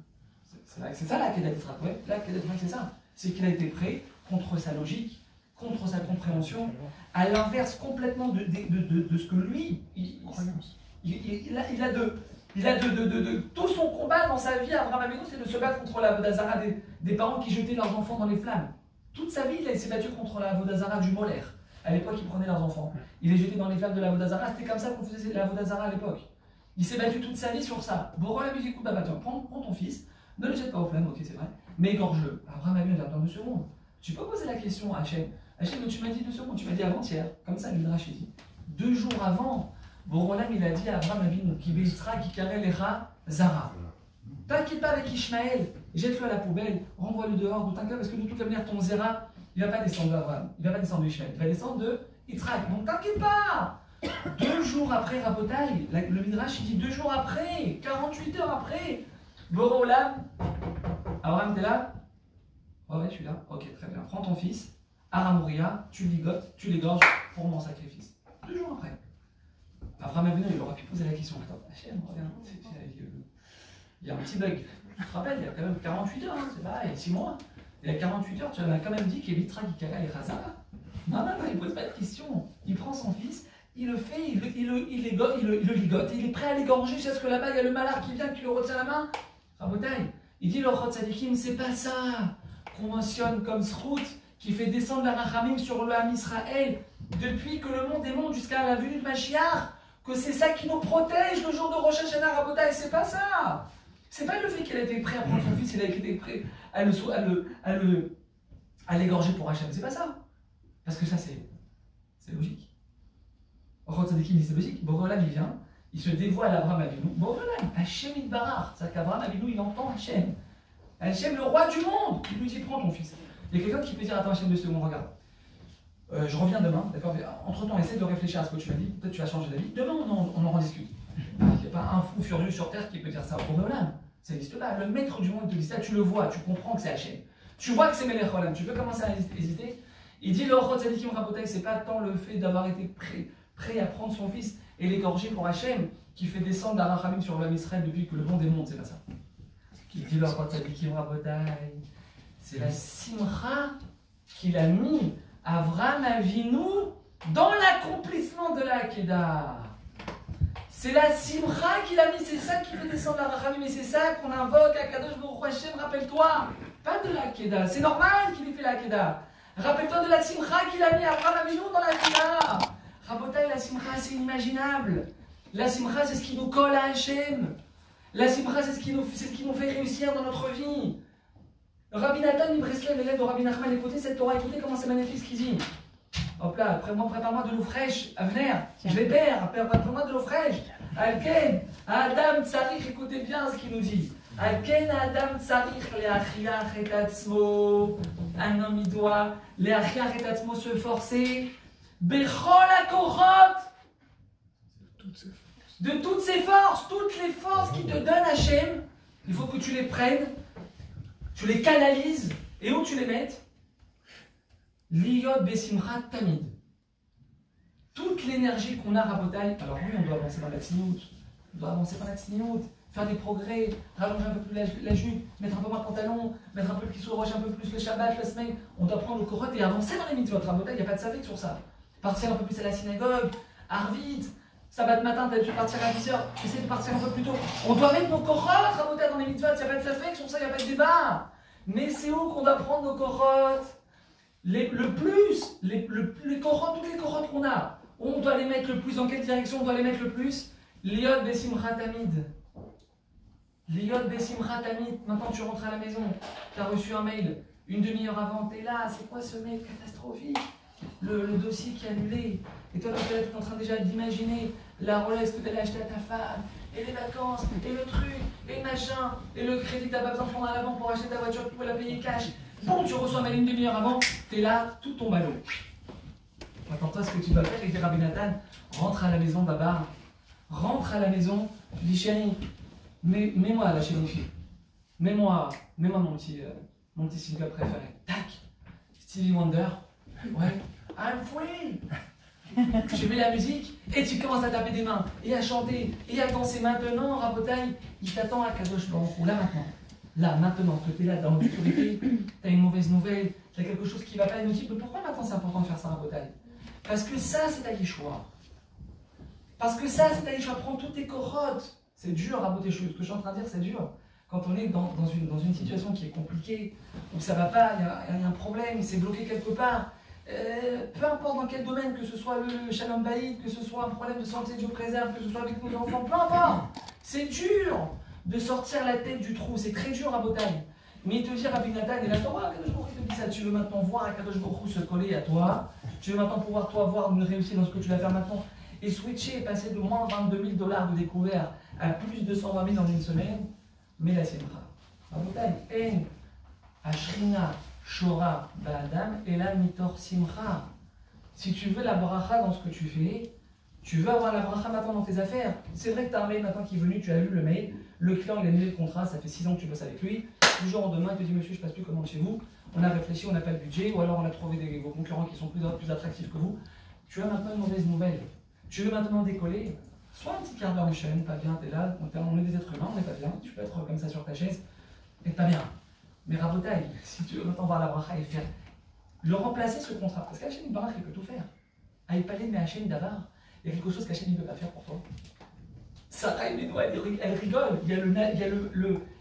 A: C'est ça la Kedat Yitzhak, ouais. La Kedat Yitzhak, c'est ça. C'est qu'il a été prêt contre sa logique, contre sa compréhension, à l'inverse complètement de ce que lui. Il a tout son combat dans sa vie, Avraham Avinu, c'est de se battre contre la Vodazara des parents qui jetaient leurs enfants dans les flammes. Toute sa vie, il s'est battu contre la Vodazara du Molaire. À l'époque, il prenait leurs enfants. Il les jetait dans les flammes de la Vodazara. C'était comme ça qu'on faisait la Vodazara à l'époque. Il s'est battu toute sa vie sur ça. Bon, la musique, prends ton fils, ne le jette pas aux flammes, ok, c'est vrai, mais égorge-le. Avraham Avinu, attends 2 secondes. Tu peux poser la question à Hachem. Hachem, tu m'as dit 2 secondes, tu m'as dit avant-hier, comme ça, le Midrash dit. 2 jours avant, Borolam, il a dit à Avraham Avinu, qui béitra, qui carré les rats, Zara. T'inquiète pas avec Ishmaël, jette-le à la poubelle, renvoie-le dehors, de t'inquiète, parce que de toute manière, ton Zera, il ne va pas descendre d'Avraham, il ne va pas descendre de Ishmaël, il va descendre de Yitzhak. Donc t'inquiète pas. 2 jours après Rabotai, le Midrash, il dit 2 jours après, 48 heures après, Borolam, Abraham, t'es là? Oh ouais, je suis là. Ok, très bien. Prends ton fils, Aramouria, tu ligotes, tu l'égorges pour mon sacrifice. 2 jours après. Abraham Avinu, il aurait pu poser la question. Attends, Hachem, reviens. Il y a un petit bug. Tu te rappelles, il y a quand même 48 heures, hein, c'est pareil, 6 mois. Il y a 48 heures, tu avais quand même dit qu'il évitera Kikara et Khazara. Non, il ne pose pas de question. Il prend son fils, il le fait, il le ligote, et il est prêt à l'égorger jusqu'à ce que là-bas, il y a le malard qui vient, qui le retient la main. Rabotai, il dit le Chot Tzadikim, c'est pas ça qu'on mentionne comme Srout, qui fait descendre la Rachamim sur le Ham Israël, depuis que le monde est monde jusqu'à la venue de Mashiach, que c'est ça qui nous protège le jour de Rosh Hashanah, Rabotai, c'est pas ça. C'est pas le fait qu'il a été prêt à prendre son fils, il a été prêt à l'égorger pour Hachem, c'est pas ça. Parce que ça, c'est logique. Chot Tzadikim dit c'est logique. Borolam, il vient, il se dévoile à Abraham Avinu. Borolam, Hachem Itbarach, c'est-à-dire qu'Abraham Avinu, il entend Hachem. Hachem, le roi du monde, il lui dit prends ton fils. Il y a quelqu'un qui peut dire attends Hachem 2 secondes, regarde. Je reviens demain, d'accord? Entre-temps, essaie de réfléchir à ce que tu m'as dit, peut-être tu vas changer d'avis. Demain, on en rediscute. Il n'y a pas un fou furieux sur terre qui peut dire ça. Borolam, ça n'existe pas. Le maître du monde te dit ça, tu le vois, tu comprends que c'est Hachem. Tu vois que c'est Melech Olam, tu peux commencer à hésiter. Il dit le Chot Tzadikim Rabotai, c'est pas tant le fait d'avoir été prêt à prendre son fils et l'égorger pour Hachem qui fait descendre la Rachamim sur l'homme Israël depuis que le monde est monde, c'est pas ça. Il dit le Chot Tzadikim Rabotai, c'est la simcha qu'il a mis Avraham Avinu dans l'accomplissement de la Akedah. C'est la simcha qu'il a mis, c'est ça qui fait descendre la Rachamim, et c'est ça qu'on invoque à Kadosh Baruch Hu Hashem, rappelle-toi, pas de la Akedah, c'est normal qu'il ait fait la Akedah. Rappelle-toi de la simcha qu'il a mis Avraham Avinu dans la Akedah. Rabotai, la simcha c'est inimaginable. La simcha c'est ce qui nous colle à Hachem. La simcha c'est ce qui nous fait réussir dans notre vie. Rabbi Nathan Ibreslev, l'élève de Rabbi Nachman, écoutez cette Torah, écoutez comment c'est magnifique ce qu'il dit. Hop là, prépare-moi de l'eau fraîche, Avner, je vais perdre, prépare-moi de l'eau fraîche. Alken, Adam Tsarich, écoutez bien ce qu'il nous dit. Alken Adam Tsarich, le'achiach et atzmo. Un homme il doit, le'achiach et atzmo, se forcer. Bechol akorot. De toutes ses forces, toutes les forces qui te donnent Hachem, il faut que tu les prennes, tu les canalises, et où tu les mettes? Liyot besimcha tamid. Toute l'énergie qu'on a Rabotai, alors oui, on doit avancer dans la tzniout, faire des progrès, rallonger un peu plus la jupe, mettre un peu moins de pantalon, mettre un peu plus sous roche, un peu plus le Shabbat, la semaine, on doit prendre le korot et avancer dans les mitzvot. Rabotai, il n'y a pas de savek sur ça. Partir un peu plus à la synagogue, Arvit, Sabbat matin, tu vas partir à 10h, essaie de partir un peu plus tôt. On doit mettre nos korot, Rabotai, dans les mitzvot, il n'y a pas de savek, sur ça, il n'y a pas de débat. Mais c'est où qu'on doit prendre nos korot? les corottes, toutes les corottes qu'on a, on doit les mettre le plus, dans quelle direction on doit les mettre le plus? Liot Besimcha Tamid. Liot Besimcha Tamid. Maintenant tu rentres à la maison, tu as reçu un mail, une demi-heure avant, tu es là, c'est quoi ce mail catastrophique? Le dossier qui est annulé. Et toi, tu es en train déjà d'imaginer la Rolex que tu allais acheter à ta femme, et les vacances, et le truc, et le machin, et le crédit que tu n'as pas besoin de prendre à l'avant pour acheter ta voiture, tu peux la payer cash. Bon, tu reçois un mail une demi-heure avant, tu es là, tout tombe à l'eau. Maintenant, toi, ce que tu dois faire, et Rabbi Nathan, rentre à la maison, Babar. Rentre à la maison, dis chérie, mets-moi la chérie, mets-moi mon petit single préféré. Tac, Stevie Wonder, ouais, I'm free. Tu mets la musique et tu commences à taper des mains et à chanter et à danser. Maintenant, Rabotaï, il t'attend à Kadosh Baruch Hu. Là maintenant, que tu es là dans l'obscurité, tu as une mauvaise nouvelle, tu as quelque chose qui ne va pas, et nous dit, mais pourquoi maintenant c'est important de faire ça, Rabotaï? Parce que ça, c'est ta Yeshua. Parce que ça, c'est ta Yeshua. Prends toutes tes corottes. C'est dur, Rabotaï. Ce que je suis en train de dire, c'est dur. Quand on est dans une situation qui est compliquée, où ça ne va pas, il y a un problème, c'est bloqué quelque part. Peu importe dans quel domaine, que ce soit le Shalom Baïd, que ce soit un problème de santé, Dieu préserve, que ce soit avec nos enfants, peu importe. C'est dur de sortir la tête du trou, c'est très dur à Botaï. Mais te dire Rabbi Nathan et la Torah, Kadosh Baruch Hu te dit ça, tu veux maintenant voir Kadosh Baruch Hu se coller à toi, tu veux maintenant pouvoir toi voir une réussite dans ce que tu vas faire maintenant, et switcher et passer de moins 22 000 $ de découvert à plus de 120 000 dans une semaine, mais la Simcha. À Botaï, En, Ashrina, Shora, Ba'adam, et la Mitor Simcha. Si tu veux la bracha dans ce que tu fais, tu veux avoir la bracha maintenant dans tes affaires. C'est vrai que tu as un mail maintenant qui est venu, tu as lu le mail, le client il a annulé le contrat, ça fait 6 ans que tu bosses avec lui, du jour au lendemain il te dit monsieur je passe plus commande chez vous, on a réfléchi, on n'a pas le budget, ou alors on a trouvé vos concurrents qui sont plus attractifs que vous. Tu as maintenant une mauvaise nouvelle, tu veux maintenant décoller, soit un petit quart d'heure de chaîne, pas bien, t'es là, on est des êtres humains, on n'est pas bien, tu peux être comme ça sur ta chaise, et pas bien. Mais Rabotaï, si tu veux maintenant voir la bracha et faire, le remplacer ce contrat, parce qu'Hachem Barach il peut tout faire. Aïpalé mais Hachem Davar, il y a quelque chose qu'Hachem ne peut pas faire pour toi. Sarah et Bédouin, elle rigole. Il y a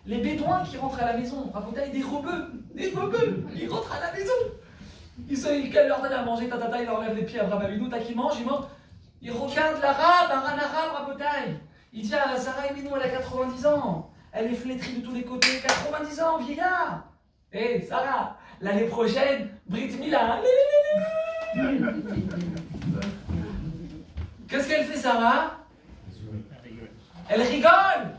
A: les Bédouins qui rentrent à la maison. Rabotaï, des rebeux, ils rentrent à la maison. Ils leur donnent à manger, ils leur lèvent les pieds à Abraham Avinu, ils mangent, ils regardent l'arabe, un arabe, Rabotaï. Il dit à Sarah et Bédouin, elle a 90 ans. Elle est flétrie de tous les côtés, 90 ans, vieillard. Hé, Sarah, l'année prochaine, Brit Mila. Qu'est-ce qu'elle fait, Sarah? Elle rigole.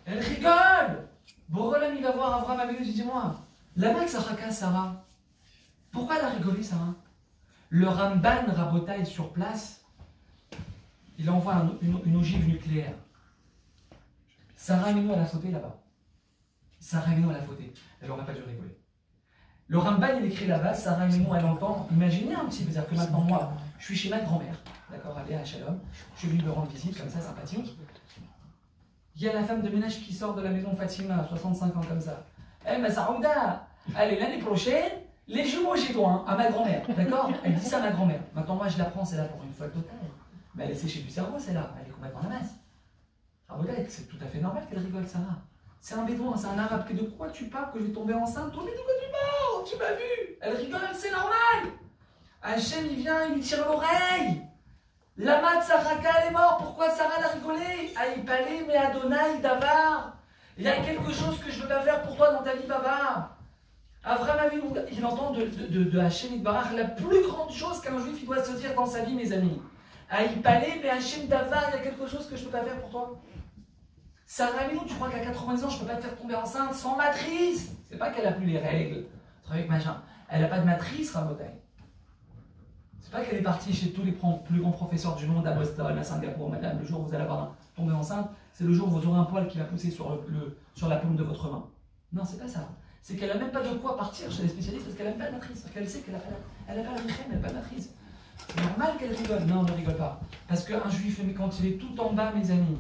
A: Elle rigole. Borolam, il va voir Abraham Avinu, il dit, dis-moi, la mat Saraka, Sarah, pourquoi elle a rigolé, Sarah? Le Ramban Rabotaï sur place, il envoie une ogive nucléaire. Sarah Avinu, elle a sauté là-bas. Sarah Avinu, elle a fauté. Elle n'aurait pas dû rigoler. Le Ramban, il écrit là-bas, Sarah Avinu, elle entend. Imaginez un petit peu, c'est-à-dire que maintenant, moi, je suis chez ma grand-mère, d'accord, elle est à Shalom, je suis venu me rendre visite, comme ça, sympathique. Il y a la femme de ménage qui sort de la maison Fatima, 65 ans, comme ça. Eh, ma Saouda, allez, l'année prochaine, les jumeaux chez toi, hein, à ma grand-mère, d'accord? Elle dit ça à ma grand-mère. Maintenant, moi, je la prends, c'est là pour une folle totale. Mais elle est séchée du cerveau, c'est là, elle est complètement la masse. C'est tout à fait normal qu'elle rigole, Sarah. C'est un bédouin, c'est un arabe. De quoi tu parles que je vais tomber enceinte? Toi, mais de quoi tu parles? Tu m'as vu? Elle rigole, c'est normal. Hachem, il vient, il lui tire l'oreille. Lama Tsaraka, elle est morte. Pourquoi Sarah l'a rigolé? Aïpalé, mais Adonai, Davar. Il y a quelque chose que je ne veux pas faire pour toi dans ta vie, Baba. Avraham Avinu, il entend de Hachem Itbarach la plus grande chose qu'un juif il doit se dire dans sa vie, mes amis. Aïpalé, mais Hachem Davar, il y a quelque chose que je ne peux pas faire pour toi. Sarah Avinu, tu crois qu'à 80 ans, je ne peux pas te faire tomber enceinte sans matrice? C'est pas qu'elle n'a plus les règles, avec machin. Elle n'a pas de matrice, Rabotaï. C'est pas qu'elle est partie chez tous les plus grands professeurs du monde à Boston, à Singapour, madame, le jour où vous allez tomber enceinte, c'est le jour où vous aurez un poil qui va pousser sur la paume de votre main. Non, c'est pas ça. C'est qu'elle n'a même pas de quoi partir chez les spécialistes parce qu'elle n'a pas de matrice. Parce qu'elle sait qu'elle n'a pas la richesse, elle n'a pas de matrice. C'est normal qu'elle rigole. Non, ne rigole pas. Parce qu'un juif, quand il est tout en bas, mes amis,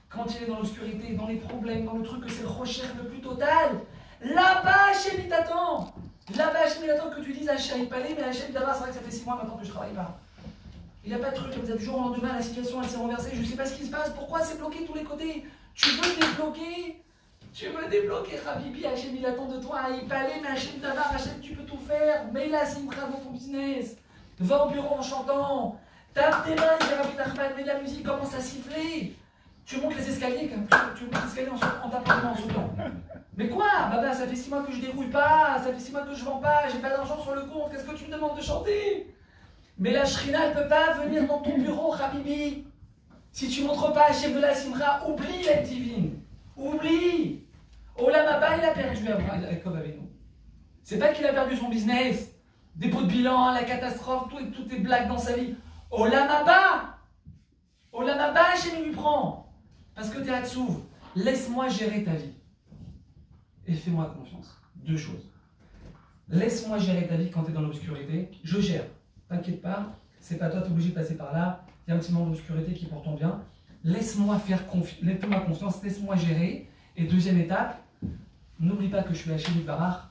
A: quand il est dans l'obscurité, dans les problèmes, dans le truc que c'est le recherche le plus total, là-bas, Hachem, il t'attend. Là-bas, Hachem, il attend que tu dises Hachem, Palais, mais Hachem, d'abord, c'est vrai que ça fait 6 mois maintenant que je travaille pas. Il n'y a pas de truc comme ça. Du jour au lendemain, la situation, elle s'est renversée. Je ne sais pas ce qui se passe. Pourquoi c'est bloqué de tous les côtés? Tu veux débloquer? Tu veux débloquer Habibi, Hachem il attend de toi, il palais, mais Hachem Davar, Hachem tu peux tout faire, mais là c'est une dans ton business. Va au bureau en chantant, tape tes mains, dit Rabbi Nachman, mets de la musique, commence à siffler. Tu montes les escaliers, tu montes les escaliers en tapant les mains en sautant. Mais quoi, Baba, ça fait 6 mois que je dérouille pas, ça fait 6 mois que je vends pas, j'ai pas d'argent sur le compte, qu'est-ce que tu me demandes de chanter? Mais la Shrina, elle peut pas venir dans ton bureau, Habibi. Si tu montres pas Hachem de la Simra, oublie l'aide divine. Oublie. Olam Haba, il a perdu Yaakov avec nous. C'est pas qu'il a perdu son business, dépôt de bilan, la catastrophe, tout est blague dans sa vie. Olam Haba, Hachem lui prend. Parce que t'es à Tzouv. Laisse-moi gérer ta vie. Et fais-moi confiance. 2 choses. Laisse-moi gérer ta vie quand t'es dans l'obscurité. Je gère. T'inquiète pas, c'est pas toi, t'es obligé de passer par là. Il y a un petit moment d'obscurité qui porte ton bien. Laisse-moi confiance, laisse-moi gérer. Et 2e étape, n'oublie pas que je suis Hachem Barach,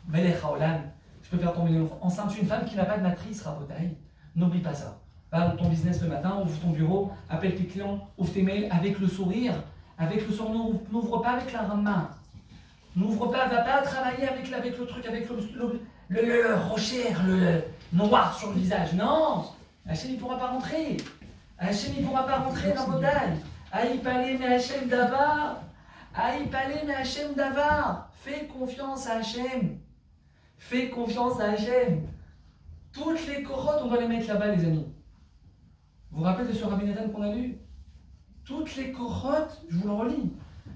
A: Melech Haolam. Je peux faire tomber enceinte une femme qui n'a pas de matrice, Rabotai. N'oublie pas ça. Va dans ton business le matin, ouvre ton bureau, appelle tes clients, ouvre tes mails avec le sourire. Avec le sourire, n'ouvre pas avec la main. N'ouvre pas, va pas travailler avec le truc, avec le rocher, le noir sur le visage. Non, Hachem il ne pourra pas rentrer. Hachem il ne pourra pas rentrer dans vos tailles. Aïe palé mais Hachem Davar. Aïe palé mais Hachem Davar. Fais confiance à Hachem. Fais confiance à Hachem. Toutes les corottes, on doit les mettre là-bas, les amis. Vous vous rappelez de ce Rabbi Nathan qu'on a lu? Toutes les corottes, je vous le relis.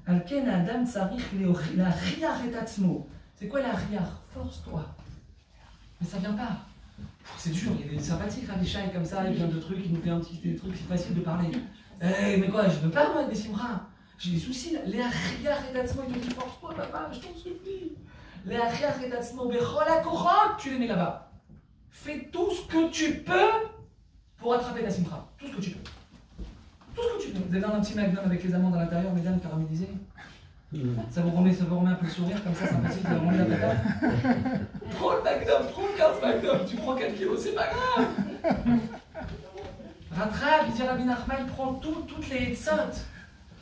A: Alken Adam Tsarich la Riach et Atzmo. C'est quoi la Riach? Force-toi. Mais ça vient pas. C'est dur, il est sympathique, Rabbi Shai, comme ça, il vient de trucs, il nous fait un petit des trucs, c'est facile de parler. Mais quoi, je veux pas moi des Simra. J'ai des soucis là. Les Riach et Atzmo, il te dit force-toi, papa, je t'en supplie. Les Riach et Atzmo, Bechola Korot, tu les mets là-bas. Fais tout ce que tu peux pour attraper ta Simra. Tout ce que tu peux. Tout ce que tu peux. Vous avez un petit magnum avec les amandes à l'intérieur, mesdames, caramélisées. Ça vous remet un peu le sourire, comme ça, sympathique, ça vous remet la patate. Prends le magnum, prends 15 magnum, tu prends 4 kilos, c'est pas grave. Rattrape, il dit Rabbi Nachman, prends toutes les etzot.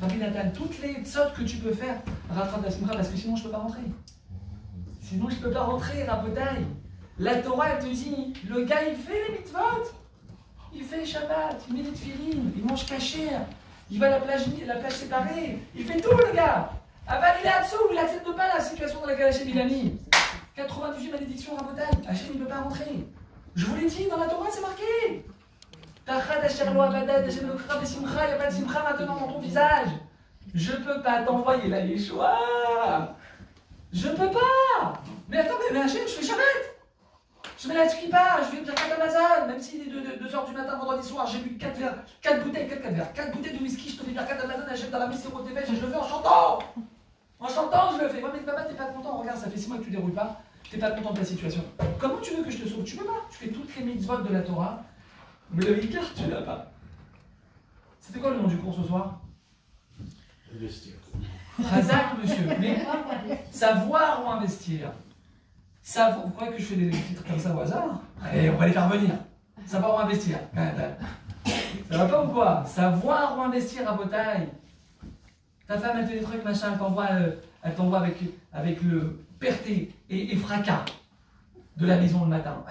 A: Rabbi Nathan, toutes les etzot que tu peux faire, rattrape la simra, parce que sinon je peux pas rentrer. Sinon je peux pas rentrer, Rabotai. La Torah, elle te dit, le gars il fait les mitzvot. Il fait les Shabbat, il met les tefilines, il mange kasher, il va à la plage séparée, il fait tout le gars. Aval il est à dessous, il n'accepte pas la situation dans laquelle Hachem il a mis. 98 malédictions Rabotai, Hachem il ne peut pas rentrer. Je vous l'ai dit, dans la Torah c'est marqué. Tachad Asher Lo Abadad, Hachem Lo Kra Besimcha, il n'y a pas de simcha maintenant dans ton visage. Je peux pas t'envoyer la Yeshua. Je peux pas. Mais attends, mais Hachem, je fais Shabbat. Je mets la tzkipa, je fais Birkat Amazon, même s'il est 2h du matin, vendredi soir, j'ai bu 4 bouteilles de whisky, je te fais Birkat Amazon, j'achète dans la mise sur tes et je le fais en chantant. En chantant, je le fais. Ouais, mais papa, t'es pas content, regarde, ça fait 6 mois que tu déroules pas, t'es pas content de ta situation. Comment tu veux que je te sauve? Tu peux pas. Tu fais toutes les mitzvot de la Torah, mais le Icar, tu l'as pas. C'était quoi le nom du cours ce soir?
E: Investir.
A: Razak, monsieur. Mais savoir ou investir? Vous croyez que je fais des titres comme ça au hasard? Allez, on va les faire venir. Savoir ou investir? Ça va pas ou quoi? Savoir ou investir à Botaï. Ta femme, elle te dit des trucs, machin, elle t'envoie avec le perté et fracas de la maison le matin.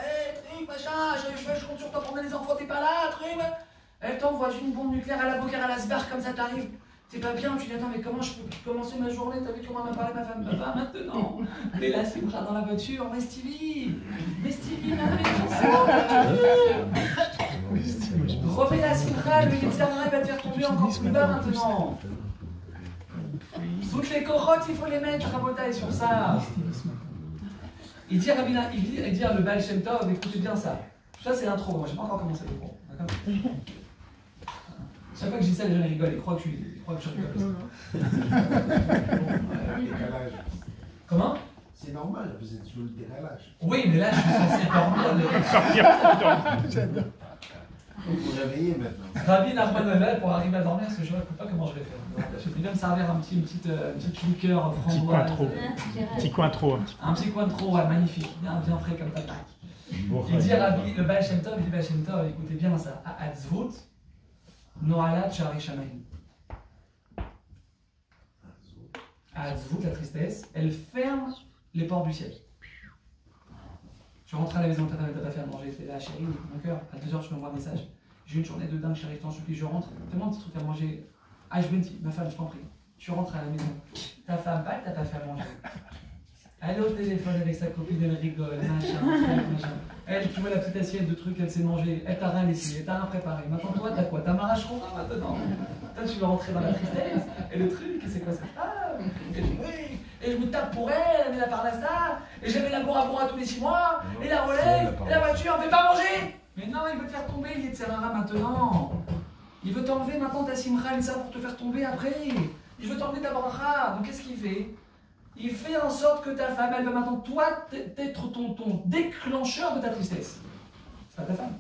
A: Truc, machin, je compte sur toi pour emmener les enfants, t'es pas là, truc. Elle t'envoie une bombe nucléaire à la Boker à la Sbar, comme ça t'arrives. T'es pas bien, tu dis attends, mais comment je peux commencer ma journée? T'as vu comment m'a parlé ma femme? Papa, maintenant. Mais là, c'est dans la voiture, mais Stevie, remets la simra, le Yetzirah va te faire tomber encore plus bas maintenant. Toutes les corottes, il faut les mettre, Rabotai, sur ça. Il dit le Baal Shem Tov, écoutez bien ça. Ça, c'est l'intro, moi, je sais pas encore comment c'est le pro. D'accord? Chaque fois que je dis ça, les gens rigolent, ils croient que je rigole.
E: Décalage.
A: Comment?
E: C'est normal, vous êtes sous le décalage.
A: Oui, mais là, je suis censé dormir.
E: Vous vous réveillez maintenant.
A: Rabbi Nachman pour arriver à dormir, parce que je ne sais pas comment je vais faire. Je vais bien me servir une petite liqueur framboise.
D: Petit coin trop.
A: Un petit coin trop, ouais, magnifique. Bien frais comme ça. Il dit Rabbi, le Baal Shem Tov, il dit Baal Shem Tov, écoutez bien ça. Atzvut, Noalat Shari Shamayim. Atzvut, la tristesse, elle ferme les portes du ciel. Tu rentres à la maison, t'as pas fait à manger, t'es là, chérie, mon cœur, à 2h, tu m'envoies un message. J'ai une journée de dingue, chérie, je t'en supplie, je rentre, fais-moi un petit truc à manger. Ah, je me dis, ma femme, je t'en prie, tu rentres à la maison. Ta femme, pas, t'as pas fait à manger. Elle est au téléphone avec sa copine, elle rigole, machin. Elle, tu vois la petite assiette de trucs, elle s'est mangée, elle t'a rien laissé, elle t'a rien préparé. Maintenant, toi, t'as quoi? T'as marrage qu'on va maintenant. Toi, tu vas rentrer dans la tristesse. Et le truc, c'est quoi cette femme? Et oui, et je me tape pour elle, elle met la parnassa, et j'avais la Bora Bora tous les 6 mois, et la relève, et la voiture, on fait pas manger. Mais non, il veut te faire tomber, il est de Serrara maintenant. Il veut t'enlever maintenant ta simra, et ça pour te faire tomber après. Il veut t'enlever ta bracha. Donc qu'est-ce qu'il fait? Il fait en sorte que ta femme, elle va maintenant, toi, être ton déclencheur de ta tristesse. C'est pas ta femme.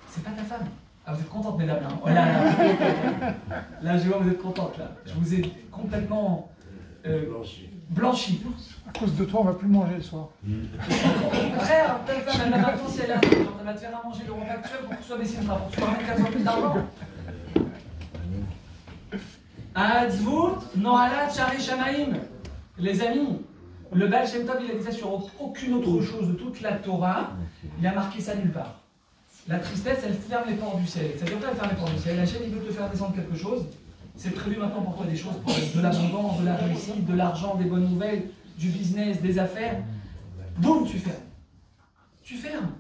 A: C'est pas ta femme. Ah, vous êtes contente, mesdames, là. Oh là, là, je vois, vous êtes contente, là. Je vous ai complètement blanchi.
C: À cause de toi, on va plus manger le soir.
A: Frère, ta femme, elle va maintenant, si elle a faim, elle va te faire à manger le repas actuel pour que tu sois baissé pour que tu ramènes 4 fois plus d'argent. Atzvut, Noalat, Shari Shamaim. Les amis, le Baal Shem Tov, il a dit ça sur aucune autre chose de toute la Torah. Il a marqué ça nulle part. La tristesse, elle ferme les portes du ciel. Ça veut dire qu'elle ferme les portes du ciel. La chaîne, il veut te faire descendre quelque chose. C'est prévu maintenant pour toi des choses, pour de l'abondance, de la réussite, de l'argent, des bonnes nouvelles, du business, des affaires. Boum, tu fermes. Tu fermes.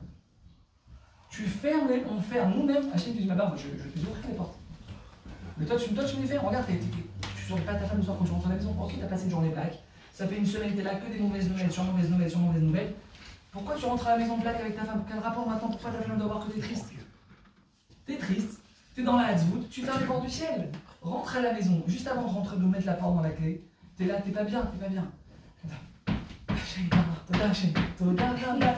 A: Tu fermes, on ferme. Nous-mêmes, Hachem dit, ma barbe, je te ouvrir les portes. Mais toi, tu me les fermes. Regarde, tu ne surveilles pas ta femme le soir quand tu rentres à la maison. Ok, tu as passé une journée black. Ça fait une semaine que tu es là, que des mauvaises nouvelles, sur mauvaises nouvelles, sur mauvaises nouvelles. Pourquoi tu rentres à la maison black avec ta femme? Quel rapport maintenant? Pourquoi ta femme doit voir que tu es triste? Tu es triste, tu es dans la Hatzvout, tu fermes les portes du ciel. Rentre à la maison, juste avant de rentrer, de mettre la porte dans la clé. Tu es là, tu n'es pas bien, tu n'es pas bien.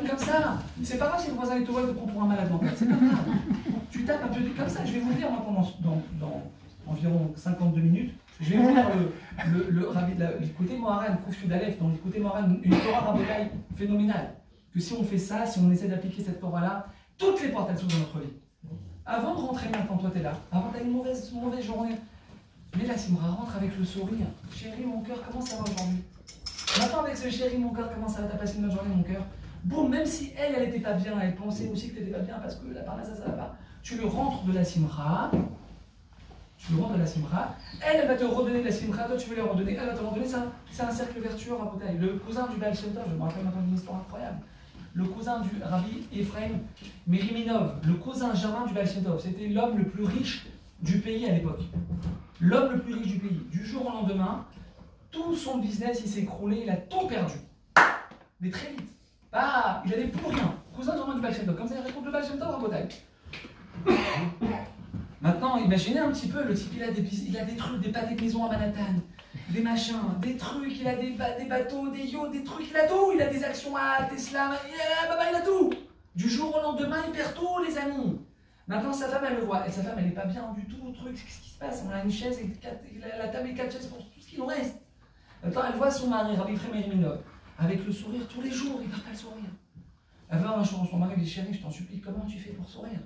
A: Comme ça. C'est pas grave si le voisin est au voile, te prend pour un malade mental. C'est pas grave. Tu tapes un peu comme ça. Je vais vous lire moi pendant environ 52 minutes. Je vais vous lire l'écouté Moharan, Kouf Yudalef, dans l'écouté Moharan, une Torah rabotaille phénoménale. Que si on fait ça, si on essaie d'appliquer cette Torah-là, toutes les portes elles s'ouvrent dans notre vie. Avant de rentrer maintenant, toi t'es là. Avant t'as une mauvaise journée. Mais la Simra rentre avec le sourire. Chérie, mon cœur, comment ça va aujourd'hui? Maintenant avec ce chéri, mon cœur, comment ça va? T'as passé une bonne journée, mon cœur? Boum, même si elle était pas bien, elle pensait aussi que t'étais pas bien parce que la parnassa ça va pas. Tu le rentres de la Simra. Tu le rentres de la Simra. Elle va te redonner de la Simra. Toi, tu veux lui redonner. Elle va te redonner ça. C'est un cercle vertueux à Rabotaï. Le cousin du Baal Shem Tov, je me rappelle maintenant d'une histoire incroyable. Le cousin du Rabbi Ephraim Meriminov, le cousin germain du Baal Shem Tov, c'était l'homme le plus riche du pays à l'époque. L'homme le plus riche du pays. Du jour au lendemain, tout son business il s'est écroulé, il a tout perdu. Mais très vite. Bah, il n'avait plus rien. Cousin germain du Baal Shem Tov. Comme ça, il raconte le Baal Shem Tov à Rabotaï. Maintenant, imaginez un petit peu, le type il a des trucs, des pâtés de maison à Manhattan, des machins, des trucs, il a des bateaux, des yachts, des trucs, il a tout, il a des actions à Tesla, il a tout. Du jour au lendemain, il perd tout, les amis. Maintenant, sa femme, elle le voit, et sa femme, elle n'est pas bien du tout, truc, qu'est-ce qui se passe? On a une chaise, la table et 4 chaises pour tout ce qui nous reste. Maintenant, elle voit son mari, Rabbi Ephraim Meriminov, avec le sourire tous les jours, il ne perd pas le sourire. Elle va un jour, son mari lui dit, chérie, je t'en supplie, comment tu fais pour sourire?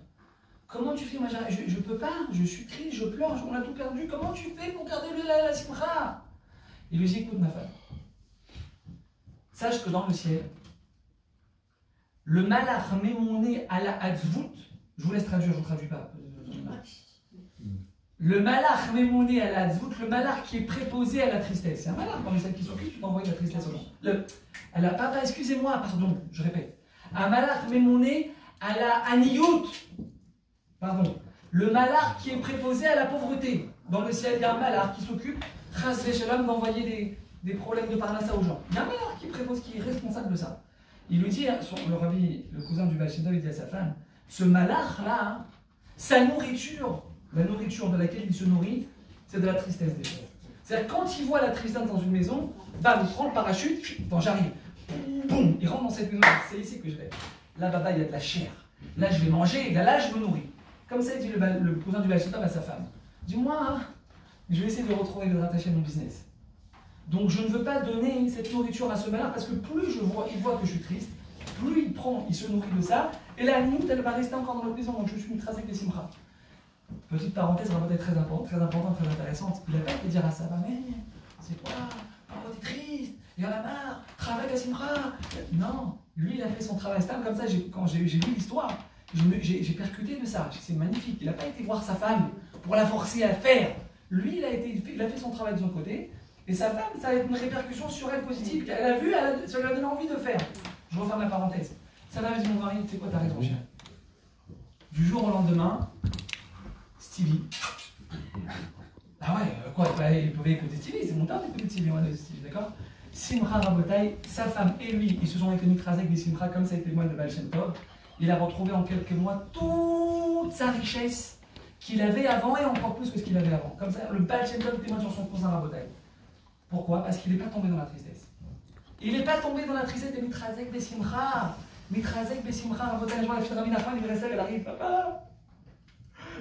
A: Comment tu fais? Moi, je peux pas, je suis triste, je pleure, on a tout perdu. Comment tu fais pour garder la simra? Il lui dit, écoute ma femme, sache que dans le ciel, le malach mémouné à la Hatzvout, je vous laisse traduire, je ne traduis pas. Le malach mémouné à la Hatzvout, le malach qui est préposé à la tristesse. C'est un malach parmi celles qui s'occupent, tu t'envoies de la tristesse aux gens. Papa, excusez-moi, pardon, je répète. Un malach mémouné à la Aniyut. Pardon, le malach qui est préposé à la pauvreté. Dans le ciel, il y a un malach qui s'occupe, Chas Veshalom, d'envoyer des problèmes de parnassa aux gens. Il y a un malach qui prépose, qui est responsable de ça. Il lui dit, le rabbi, le cousin du Baal Shem Tov, il dit à sa femme, ce malach-là, sa nourriture, la nourriture de laquelle il se nourrit, c'est de la tristesse des gens. C'est-à-dire quand il voit la tristesse dans une maison, bam, il prend le parachute, bon j'arrive, boum, il rentre dans cette maison, c'est ici que je vais. Là, baba, il y a de la chair. Là, je vais manger, là, je me nourris. Comme ça, il dit le cousin du Baal Shem Tov à sa femme. Dis-moi, je vais essayer de retrouver le rattaché à mon business. Donc, je ne veux pas donner cette nourriture à ce malheur parce que plus il voit que je suis triste, plus il se nourrit de ça. Et la minute, elle va rester encore dans notre maison. Donc, je suis une trace avec des simras. Petite parenthèse, ça va être très importante, très intéressante. Il n'a pas été dire à sa femme, C'est quoi? Oh, t'es triste, il y en a marre, travaille à Simcha. Non, lui, il a fait son travail. C'est comme ça, quand j'ai lu l'histoire, j'ai percuté de ça. C'est magnifique. Il n'a pas été voir sa femme pour la forcer à faire. Lui, il a fait son travail de son côté. Et sa femme, ça a une répercussion sur elle positive. Elle a vu, ça lui a donné envie de faire. Je referme la parenthèse. Ça m'a dit, mon mari, tu sais quoi, t'as raison, chien. Du jour au lendemain, Stevie. Ah ouais, quoi, il pouvait écouter Stevie, c'est mon temps d'écouter Stevie, d'accord? Simcha Rabotai, sa femme et lui, ils se sont été Mitrazek des Simcha, comme ça a été le moine de Baal Shem Tov. Il a retrouvé en quelques mois toute sa richesse qu'il avait avant et encore plus que ce qu'il avait avant. Comme ça, le Baal Shem Tov témoigne sur son cousin Rabotai. Pourquoi? Parce qu'il n'est pas tombé dans la tristesse. Il n'est pas tombé dans la tristesse des Mitrazek des Simcha. Mitrazek des Simcha Rabotai, je vois la fille de Rabbi Nachman, elle arrive, papa,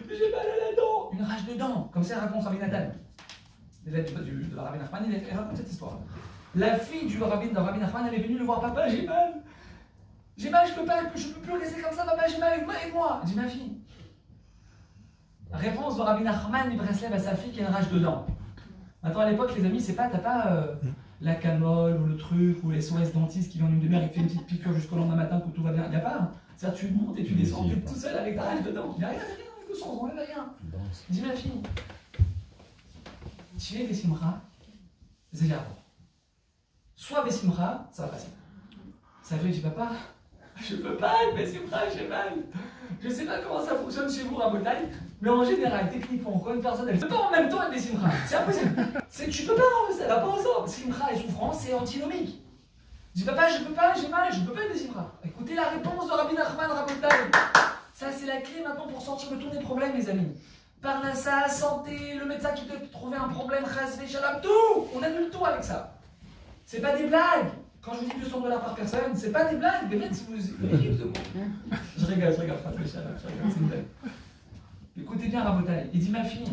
A: j'ai mal à la dent. Une rage de dents, comme ça raconte Rabbi Nathan. De Rabbi Nachman, il raconte cette histoire. La fille du Rabbi Nachman, elle est venue le voir, papa, j'ai mal. J'ai mal, je peux plus rester comme ça, papa, j'ai mal, aide-moi. Elle dit, ma fille. Réponse de Rabbi Nachman, Breslev à sa fille qui a une rage de dents. Maintenant, à l'époque, les amis, c'est pas, t'as pas la camole ou le truc ou les SOS dentiste qui vient en une demi-heure et qui fait une petite piqûre jusqu'au lendemain matin que tout va bien. Il n'y a pas. C'est-à-dire, tu montes et tu descends tout seul avec ta rage de dents. Il n'y a rien, on n'enlève rien. Dis ma fille, tu es Bessimra, Zégarbo. Soit Bessimra, ça va passer. Ça fait, je dis papa, je peux pas être Bessimra, j'ai mal. Je sais pas comment ça fonctionne chez vous, Rabotai, mais en général, techniquement, quand une personne elle ne peut pas en même temps être Bessimra, c'est impossible. Tu peux pas, ça va pas ensemble. Simra et souffrance, c'est antinomique. Je dis papa, je peux pas, j'ai mal, je peux pas être Bessimra. Écoutez la réponse de Rabbi Nachman, Rabotai. Ça, c'est la clé maintenant pour sortir de tous les problèmes, mes amis. Parnassa, santé, le médecin qui te trouvait un problème, chasvé, shalom, tout. On annule tout avec ça. C'est pas des blagues. Quand je vous dis $200 par personne, c'est pas des blagues. Mais même si vous écrivez ce mot. Je regarde pas le shalom, c'est une blague. Écoutez bien, Rabotai. Il dit, ma fille,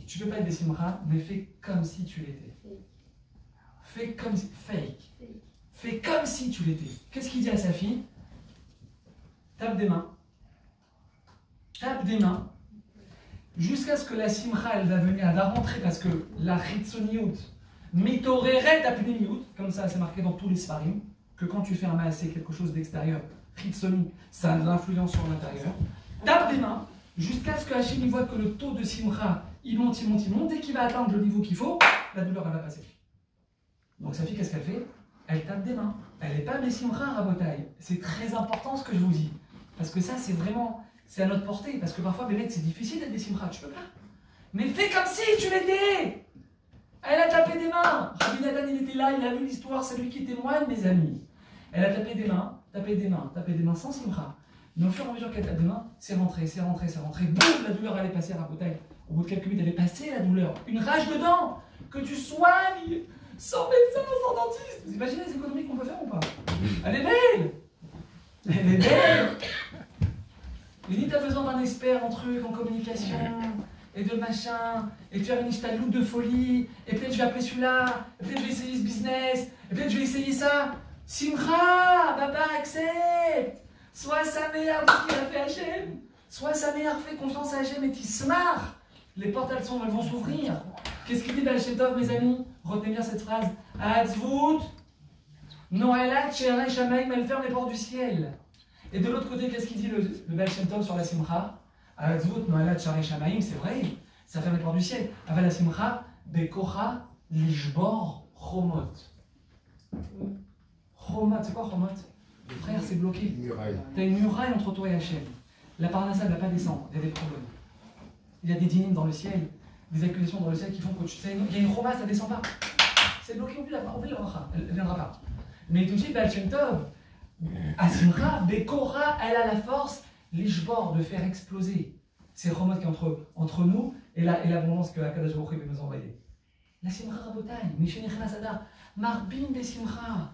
A: tu peux pas être des simra, mais fais comme si tu l'étais. Fais comme si. Fake. Fais comme si tu l'étais. Qu'est-ce qu'il dit à sa fille? Tape des mains, jusqu'à ce que la simcha, elle va venir, elle va rentrer, parce que la chitsoniout, mitoreret apnimiout, comme ça c'est marqué dans tous les svarim, que quand tu fais un maasé, quelque chose d'extérieur, chitsoni, ça a de l'influence sur l'intérieur. Tape des mains, jusqu'à ce que Hachem voit que le taux de simcha, il monte, dès qu'il va atteindre le niveau qu'il faut, la douleur, elle va passer. Donc sa fille, qu'est-ce qu'elle fait? Elle tape des mains. Elle n'est pas Bessimcha, Rabotai. C'est très important ce que je vous dis. Parce que ça, c'est vraiment, c'est à notre portée. Parce que parfois, Bémet, c'est difficile d'être Bessimcha, tu peux pas. Mais fais comme si tu l'étais. Elle a tapé des mains. Rabbi Nathan, il était là, il a vu l'histoire, c'est lui qui témoigne, mes amis. Elle a tapé des mains sans simcha. Mais au fur et à mesure qu'elle tape des mains, c'est rentré. Boum, la douleur, elle est passée à Rabotai. Au bout de quelques minutes, elle est passée, la douleur. Une rage de dents que tu soignes. Sans médecin, sans dentiste. Vous imaginez les économies qu'on peut faire ou pas? Elle est belle. Elle est belle. Et ni t'as besoin d'un expert en trucs, en communication, et de machin, et de faire une ishtadlout de folie, et peut-être je vais appeler celui-là, et peut-être je vais essayer ce business, et peut-être je vais essayer ça. Simcha, Baba, accepte. Sois sa meilleure de ce qu'il a fait Hachem. Sois sa meilleure, fais confiance à Hachem et tismar. Les portes, elles vont s'ouvrir. Qu'est-ce qu'il dit Baal Shem Tov, mes amis? Retenez bien cette phrase. Atzvut, Noelat, She'arei Shamaim, elle ferme les portes du ciel. Et de l'autre côté, qu'est-ce qu'il dit le Baal Shem Tov sur la Simcha? Atzvut, Noelat, She'arei Shamaim, c'est vrai, ça ferme les portes du ciel. Avec la Simcha, Bekocha, Lishbor, Chomot. Chomot, c'est quoi Chomot? Frère, c'est bloqué. Tu as une muraille entre toi et Hachem. La parnassa ne va pas descendre, il y a des problèmes. Il y a des dynimes dans le ciel, des accusations dans le ciel qui font que tu sais, il y a une choma, ça ne descend pas. C'est bloqué, oublie la bracha, elle ne viendra pas. Mais tout de suite, Baal Shem Tov, Asimcha, Bekora, elle a la force, l'ishbor, de faire exploser. C'est Chomot qui est entre nous et l'abondance que Akadosh Baruch Hu veut nous envoyer. La Simcha Rabotai, Mishneh Chazada, Marbin Besimcha.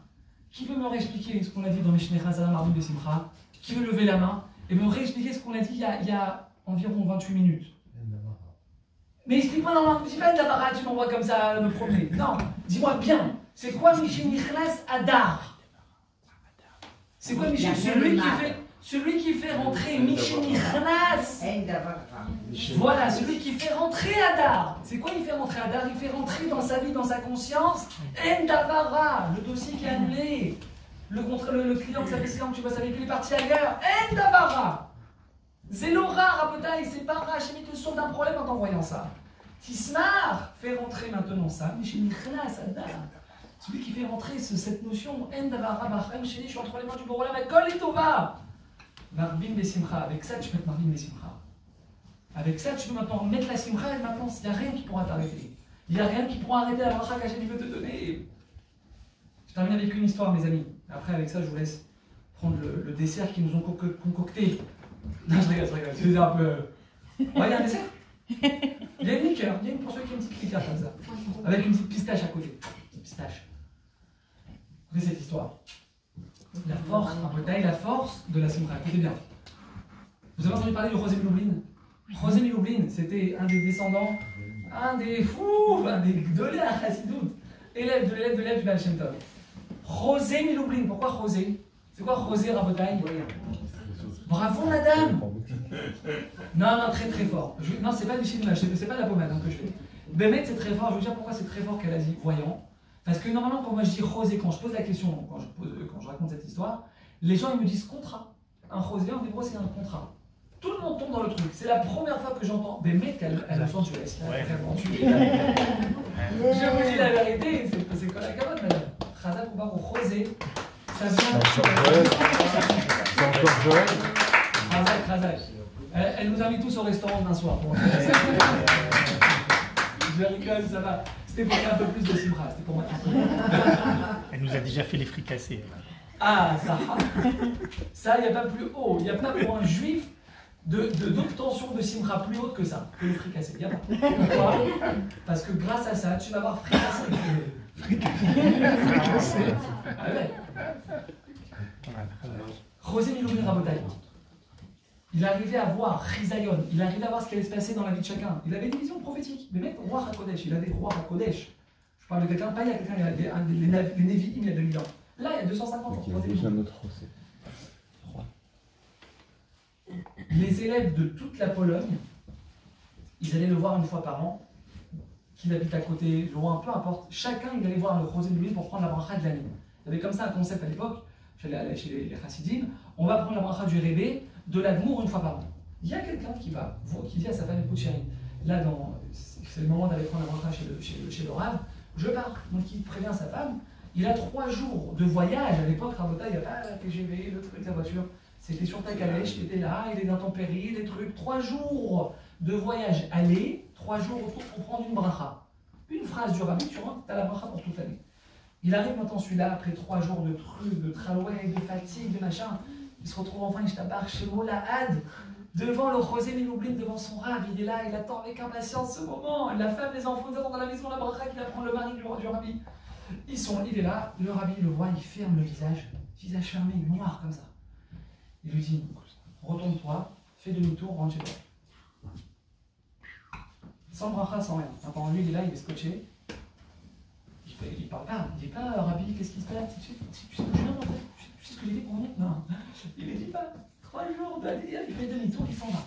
A: Qui veut me réexpliquer ce qu'on a dit dans Mishneh Chazada, Marbin Besimcha? Qui veut lever la main et me réexpliquer ce qu'on a dit il y a environ 28 minutes? Mais explique-moi normalement, dis pas de la bara, tu m'envoies comme ça me promener. Non, dis-moi bien, c'est quoi Mishneh Adar? C'est quoi Mishneh? Celui qui fait rentrer Mishini Khanas. Voilà, celui qui fait rentrer Adar. C'est quoi il fait rentrer Adar? Il fait rentrer dans sa vie, dans sa conscience, Endavara, le dossier qui est annulé. Le client que ça fait 6 ans que tu bosses avec lui est parti ailleurs. Endavara. Zélora, Rabotaï, c'est pas rare. Hachem te sauve d'un problème en t'envoyant ça. Tismar fait rentrer maintenant ça. Mishini Khanas, Adar. Celui qui fait rentrer cette notion, Endavara, Bachem, Sheni, je suis entre les mains du Borolam, Kol et Tova. Marbin Besimcha, avec ça tu peux mettre Marbin Besimcha. Avec ça tu peux maintenant mettre la Simcha et maintenant il n'y a rien qui pourra t'arrêter. Il n'y a rien qui pourra arrêter la bracha qu'Hachem veut te donner. Je termine avec une histoire mes amis. Après avec ça je vous laisse prendre le dessert qu'ils nous ont concocté. Non je rigole, c'est un peu... Ouais, il y a un dessert. Il y a une liqueur, il y a une pour ceux qui aiment une petite liqueur comme ça. Avec une petite pistache à côté. Une pistache. Écoutez cette histoire. La force, la force de la Simcha. Écoutez bien. Vous avez entendu parler de José Miloublin? José Miloublin, c'était un des descendants, un des de la Chassidoute, élève de l'élève du Baal Shem Tov. José Miloublin, pourquoi José? C'est quoi José Rabotaï? Bravo madame! Non, très très fort. Non, c'est pas du cinéma, c'est pas la pommade que je fais. Bémet, c'est très fort. Je vais vous dire pourquoi c'est très fort qu'elle a dit voyant. Parce que normalement, quand moi je dis José, quand je pose la question, quand je raconte cette histoire, les gens ils me disent contrat. Un José, en hébreu, c'est un contrat. Tout le monde tombe dans le truc. C'est la première fois que j'entends des mecs qu'elle a senti tu laisses. Je vous dis la vérité, c'est quoi la carotte, madame? Khazak ou Baruch José, ça vient.
C: C'est encore Joël.
A: Khazak. Elle nous invite tous au restaurant demain soir. Je rigole, ça va. C'était pour faire un peu plus de Simra, c'était pour moi.
D: Elle nous a déjà fait les fricassés.
A: Ah, ça, il n'y a pas plus haut. Il n'y a pas pour un juif d'obtention de Simra plus haute que ça, que le fricassé. Il n'y a pas. Pourquoi? Parce que grâce à ça, tu vas avoir fricassé. Fricassé. Ah ouais. José Miloublin Rabotaï. Il arrivait à voir Rizayon, il arrivait à voir ce qui allait se passer dans la vie de chacun. Il avait des visions prophétiques. Mais même roi HaKodesh, il a des rois HaKodesh. Je parle de quelqu'un, pas il y a quelqu'un, il y a les Nevi'im, il y a 2000 ans. Là, il y a 250 ans.
F: Il y a déjà un autre José.
A: Les élèves de toute la Pologne, ils allaient le voir une fois par an, qu'il habite à côté, loin, peu importe. Chacun, il allait voir le José Miloublin pour prendre la bracha de l'année. Il y avait comme ça un concept à l'époque, chez les Chassidim, on va prendre la bracha du Rébé, de l'Admour une fois par an. Il y a quelqu'un qui dit à sa femme, écoute chérie, là c'est le moment d'aller prendre la bracha chez le Rav, je pars. Donc il prévient sa femme, il a 3 jours de voyage. À l'époque, Rabota, il n'y a pas la TGV, le truc, la voiture. C'était sur ta calèche, il était là, il est d'intempéries, des trucs. 3 jours de voyage aller, 3 jours retour pour prendre une bracha. Une phrase du rabbi, tu rentres, tu as la bracha pour toute l'année. Il arrive maintenant celui-là, après 3 jours de trucs, de tralouet, de fatigue, de machin. Il se retrouve enfin, je t'abarque chez Molahad, devant le José Miloublin, devant son rab. Il est là, il attend avec impatience ce moment. La femme, les enfants, ils attendent dans la maison, la bracha qui va prendre le mari du rabbi. Il est là, le rabbi le voit, il ferme le visage fermé, noir comme ça. Il lui dit, retourne-toi, fais demi-tour, rentre chez toi. Sans bracha, sans rien. Maintenant, lui, il est là, il est scotché. Il parle pas, il dit pas, rabbi, qu'est-ce qui se passe? Tu sais que je viens en fait? Tu sais ce que j'ai dit pour nous? Non, il ne dit pas. 3 jours d'aller, il fait demi-tour, il s'en va.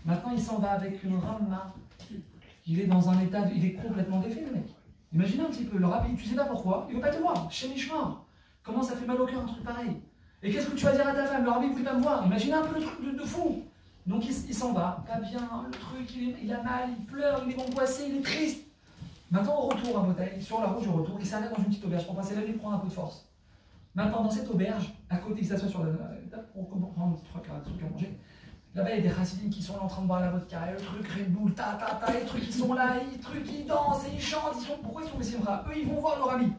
A: Maintenant, il s'en va avec une rama. Il est dans un état, il est complètement défait, le mec. Imaginez un petit peu, le rabbi, tu sais pas pourquoi, il ne veut pas te voir, chez Mishmar. Comment ça fait mal au cœur un truc pareil? Et qu'est-ce que tu vas dire à ta femme? Le rabbi ne voulait pas me voir. Imaginez un peu le truc de fou. Donc il s'en va, pas bien, le truc, il a mal, il pleure, il est angoissé, il est triste. Maintenant, au retour à Motaï, sur la route du retour, il s'arrête dans une petite auberge pour passer la nuit, prendre un peu de force. Maintenant, dans cette auberge, à côté, il s'assoit sur la table pour prendre un petit truc à manger. Là-bas, il y a des chassidim qui sont là en train de boire la vodka, et le truc Red Bull, les trucs qui sont là, ils dansent et ils chantent. Pourquoi ils sont des simra? Eux, ils vont voir leur ami.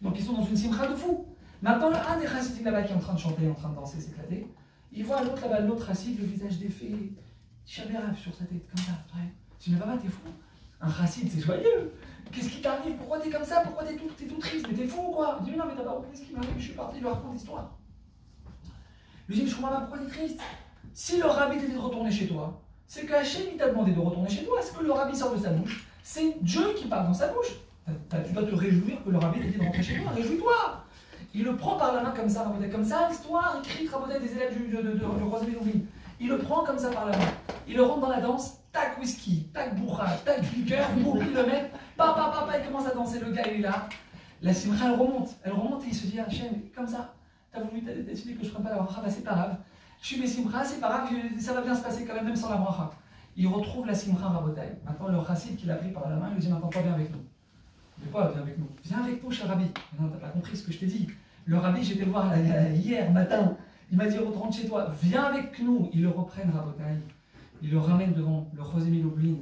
A: Donc, ils sont dans une simra de fou. Maintenant, un des chassidim là-bas qui est en train de chanter, en train de danser, s'éclater, il voit l'autre là-bas, l'autre chassid, le visage défait, chabéraf sur sa tête, comme ça. Ouais. Tu ne vas pas, t'es fou. Un chassid, c'est joyeux. Qu'est-ce qui t'arrive? Pourquoi t'es comme ça? Pourquoi t'es tout triste? Mais t'es fou ou quoi? Il dit, mais non, mais t'as pas compris ce qui m'arrive, je suis parti, il lui raconte l'histoire. Il lui dit, mais je comprends pas pourquoi t'es triste. Si le rabbi t'a dit de retourner chez toi, c'est que Hachem il t'a demandé de retourner chez toi. Est-ce que le rabbi sort de sa bouche? C'est Dieu qui parle dans sa bouche. Tu dois te réjouir que le rabbi t'a dit de rentrer chez toi. Réjouis-toi. Il le prend par la main comme ça, Rabotai. Comme ça, l'histoire écrite, Rabotai, des élèves du Rosé Mélouvine. Il le prend comme ça par la main. Il le rentre dans la danse, tac whisky, tac bourra, tac liqueur, boum, il le met, papa, il commence à danser, le gars il est là. La simcha elle remonte et il se dit, Hachem, comme ça, t'as décidé que je ne ferai pas la bracha, bah c'est pas grave. Je suis mes simcha, c'est pas grave, ça va bien se passer quand même sans la bracha. Il retrouve la simcha Rabotai. Maintenant le chassid qui l'a pris par la main, il lui dit, maintenant toi viens avec nous. Mais quoi, viens avec nous? Viens avec nous, cher Rabbi. Non, t'as pas compris ce que je t'ai dit. Le Rabbi, j'étais le voir hier matin. Il m'a dit, rentre chez toi, viens avec nous. Ils le reprennent, Rabotai. Il le ramène devant le Rosé Mélouvine.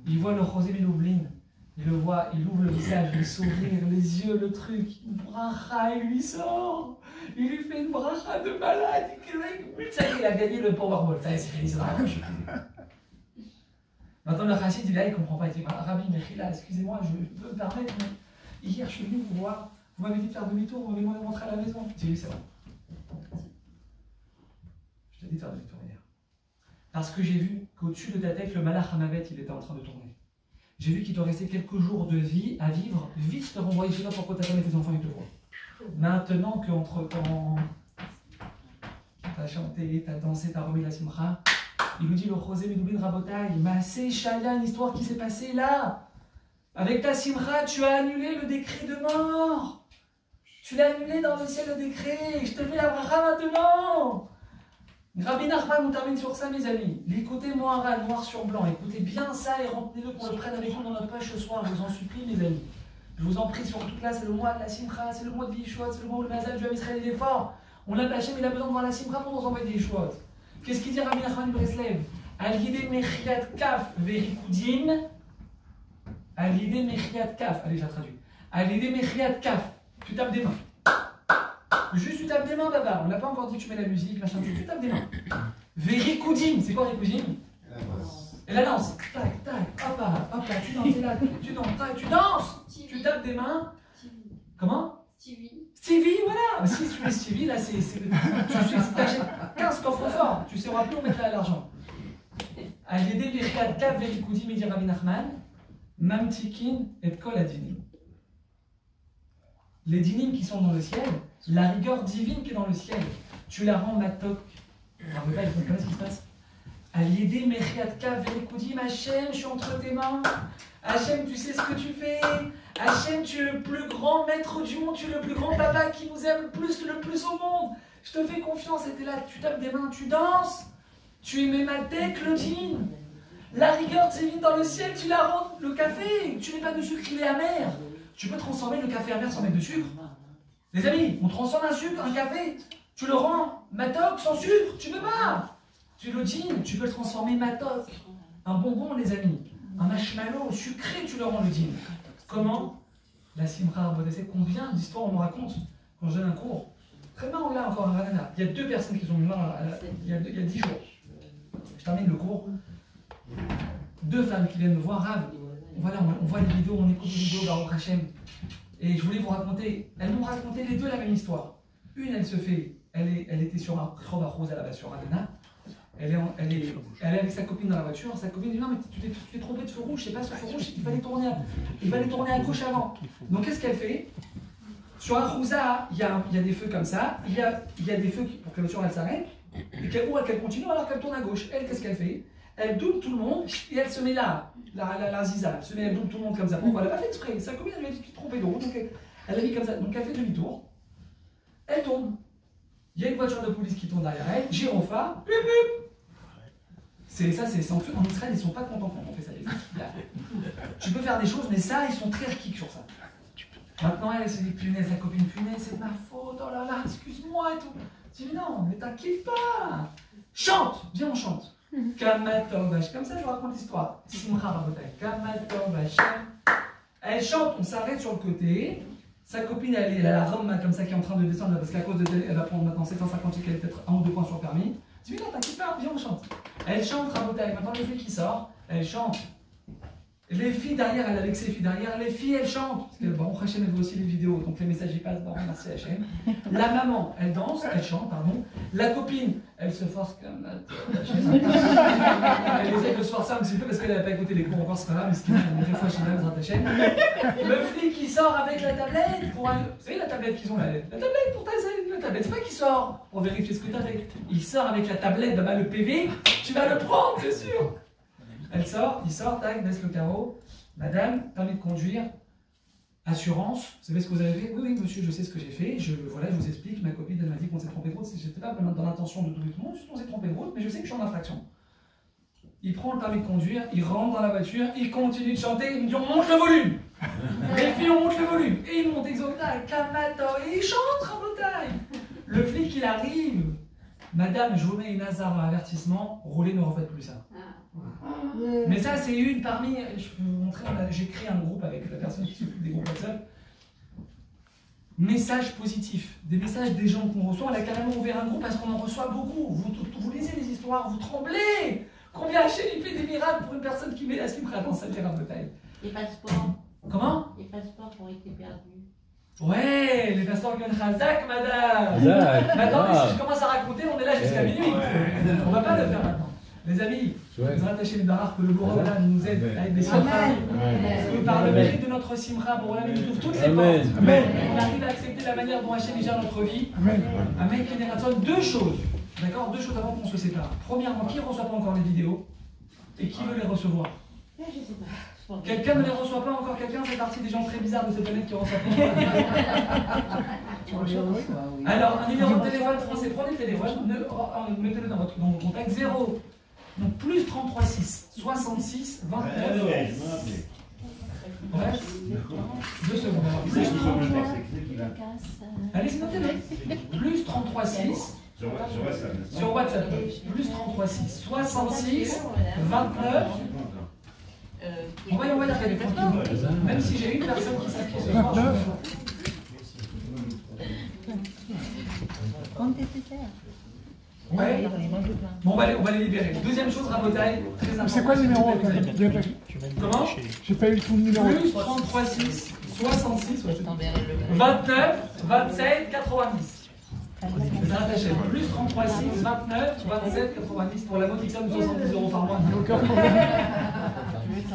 A: Il voit le Rosé Mélouvine. Il le voit, il ouvre le visage, le sourire, les yeux, le truc. Une bracha, il lui sort. Il lui fait une bracha de malade. Ça y est, il a gagné le Powerball. Ça y est, c'est fini, c'est dans la poche. Maintenant, le chassid, il est là, il ne comprend pas. Il dit, Rabbi Mechila, excusez-moi, je peux me permettre, mais hier, je suis venu vous voir. Vous m'avez dit de faire demi-tour, vous m'avez demandé de rentrer à la maison. Je dis, oui, c'est vrai. Je t'ai dit de faire demi-tour hier. Parce que j'ai vu qu'au-dessus de ta tête, le malach Hamavet, il était en train de tourner. J'ai vu qu'il te restait quelques jours de vie à vivre. Vite, je te renvoie chez toi pour que ta femme et tes enfants ils te voient. Maintenant qu'entre-temps, t'as chanté, t'as dansé, t'as remis la simcha, il lui dit le Rosé Mélouvine Rabotai, Maaseh Shaya, une histoire qui s'est passée là. Avec ta simcha, tu as annulé le décret de mort. Tu l'as annulé dans le ciel, le décret. Je te fais la bracha maintenant. Rabbi Nachman nous termine sur ça, mes amis. L'écoutez Moharan, noir sur blanc. Écoutez bien ça et remplis-le qu'on le prenne avec nous dans notre poche ce soir. Je vous en supplie, mes amis. Je vous en prie, surtout que là, c'est le mois de la Simcha, c'est le mois de Yeshuot, c'est le mois où le Mazal du Ham Israël il est fort. On a Hachem, il a besoin de voir la Simcha pour nous envoyer des Yeshuot. Qu'est-ce qu'il dit Rabbi Nachman Breslev? Al yidé mechiat kaf verikudim. Al yidé mechiat kaf. Allez, je la traduis. Al yidé mechiat kaf. Tu tapes des mains. Juste tu tapes des mains, baba. On n'a pas encore dit que tu mets la musique, machin, tu tapes des mains. Verikoudim, c'est quoi Verikoudim? Et la danse. Tac, tac, hop là, tu danses, et là, tu danses, tac, tu danses. Tu tapes des mains. Comment? Stevie, voilà. Si tu mets Stevie, là, tu achètes 15 coffres forts. Tu sais, on va plus, on mettra l'argent. À l'aider des Kaf Verikoudim, et dit Rabbi Nachman, Mamtikin et Kol Adinim. Les dinim qui sont dans le ciel, la rigueur divine qui est dans le ciel, tu la rends matok. Alors, vous comprenez ce qui se passe? Aliédé Mechiatka Verikoudim, Hachem, je suis entre tes mains. Hachem, tu sais ce que tu fais. Hachem, tu es le plus grand maître du monde, tu es le plus grand papa qui nous aime le plus au monde. Je te fais confiance, et t'es là, tu tapes des mains, tu danses. Tu es Mematek, le din. La rigueur divine dans le ciel, tu la rends. Le café, tu mets pas de sucre, il est amer. Tu peux transformer le café amer sans mettre de sucre. Les amis, on transforme un sucre, un café, tu le rends matok sans sucre, tu peux pas. Tu le jean, tu peux le transformer matok. Un bonbon, les amis, un marshmallow sucré, tu le rends le jean. Comment? La simcha, vous savez combien d'histoires on me raconte quand je donne un cours? Très bien, on l'a encore un ranana. Il y a 2 personnes qui sont venues il y a 10 jours. Je termine le cours. 2 femmes qui viennent me voir, Rav. Voilà, on voit les vidéos, on écoute les vidéos, Baruch Hashem. Et je voulais vous raconter, elles m'ont raconté les 2 la même histoire. Une, elle était sur un robe rose à la base, sur Adana. Elle est avec sa copine dans la voiture. Sa copine dit non, mais tu t'es trompé de feu rouge, c'est pas ce feu rouge, il fallait tourner à gauche avant. Donc qu'est-ce qu'elle fait? Sur un rouza, il y a des feux comme ça, il y a des feux pour que la voiture elle s'arrête, et qu'elle continue alors qu'elle tourne à gauche. Elle, qu'est-ce qu'elle fait? Elle double tout le monde et elle se met là, la ziza, elle double tout le monde comme ça. Pourquoi? Elle n'a pas fait exprès. Sa copine elle lui a dit tu te trompes de route, donc elle a mis comme ça. Donc elle fait demi-tour, elle tourne. Il y a une voiture de police qui tourne derrière elle, gyrophare, pup pup. Ça, c'est sanctueux. En Israël, ils ne sont pas contents quand on fait ça. Tu peux faire des choses, mais ça, ils sont très archaïques sur ça. Maintenant, elle se dit punaise, la copine, punaise, c'est de ma faute, oh là là, excuse-moi et tout. Je dis non, mais t'inquiète pas. Chante, viens, on chante. Kamatov Hashem. Comme ça, je vous raconte l'histoire. Simcha Rabotai. Kamatov Hashem. Elle chante, on s'arrête sur le côté. Sa copine, elle a la Roma comme ça qui est en train de descendre parce qu'à cause de elle va prendre maintenant 750 qu'elle est peut-être 1 ou 2 points sur le permis. Je dis non, t'inquiète pas, viens, on chante. Elle chante Rabotai. Maintenant, le fait qui sort, elle chante. Les filles derrière, elle est avec ses filles derrière, les filles elles chantent. Parce que bon, Hachem elle voit aussi les vidéos, donc les messages y passent, bon, merci Hachem. La maman, elle danse, elle chante, pardon. La copine, elle se force comme Hachem. Elle essaie de se forcer un petit peu parce qu'elle n'a pas écouté les cours encore, c'est pas grave, mais ce qui est des fois chez Hachem. Le flic qui sort avec la tablette pour un. Vous savez la tablette qu'ils ont là, la tablette pour ta scène, la tablette, c'est pas qu'il sort pour vérifier ce que t'as fait. Il sort avec la tablette, bah, le PV, tu vas le prendre, c'est sûr. Elle sort, il sort, tac, baisse le carreau. Madame, permis de conduire, assurance, vous savez ce que vous avez fait? Oui, oui, monsieur, je sais ce que j'ai fait. Voilà, je vous explique, ma copine, elle m'a dit qu'on s'est trompé de route. J'étais pas dans l'intention de tout le monde, juste on s'est trompé de route, mais je sais que je suis en infraction. Il prend le permis de conduire, il rentre dans la voiture, il continue de chanter, il me dit on monte le volume. Les filles, on monte le volume. Et il monte exotail, Kamato, et il chante Rabotaille. Le flic, il arrive. Madame, je vous mets une hasard à avertissement, roulez, ne refaites plus ça. Mais ça, c'est une parmi. Je peux vous montrer, j'ai créé un groupe avec la personne qui s'occupe des groupes WhatsApp. Messages positifs, des messages des gens qu'on reçoit. On a carrément ouvert un groupe parce qu'on en reçoit beaucoup. Vous lisez les histoires, vous tremblez. Combien Hachem il fait des miracles pour une personne qui met la slipra dans sa terre de taille.
F: Les passeports.
A: Comment?
F: Les passeports ont été perdus.
A: Ouais, les pasteurs qui ont Razak, madame. Maintenant, si je commence à raconter, on est là jusqu'à minuit. On va pas le faire maintenant. Les amis, vous rattachez les barres que le Bourgogne nous aide avec des simras. Et par le mérite de notre simra, Bourgogne nous ouvre toutes les portes. On arrive à accepter la manière dont Hachem gère notre vie. Amen. Deux choses. D'accord? Deux choses avant qu'on se sépare. Premièrement, qui ne reçoit pas encore les vidéos et qui veut les recevoir?
F: Je sais pas.
A: Quelqu'un ne les reçoit pas encore? Quelqu'un fait partie des gens très bizarres de cette planète qui ne reçoivent pas encore. Alors, un numéro de téléphone français, prenez le téléphone, mettez-le dans vos contacts. 0, donc plus 33 6 66 29. Ouais. 2 secondes. Plus 33. Allez, notez-le. Plus 33 6. Sur WhatsApp. Plus 33 6 66 29. On va y envoyer un téléphone. Même si j'ai une personne qui s'inscrit ce soir. Ouais. Bon, on va les libérer. Deuxième chose, Rabotaille, très important.
G: C'est quoi le numéro?
A: Comment?
G: J'ai pas eu tout le numéro.
A: Plus 33 6 66 29 27 90. Vous rattachez. Plus 33 6 29 27 90 pour la modique somme de 70 € par mois.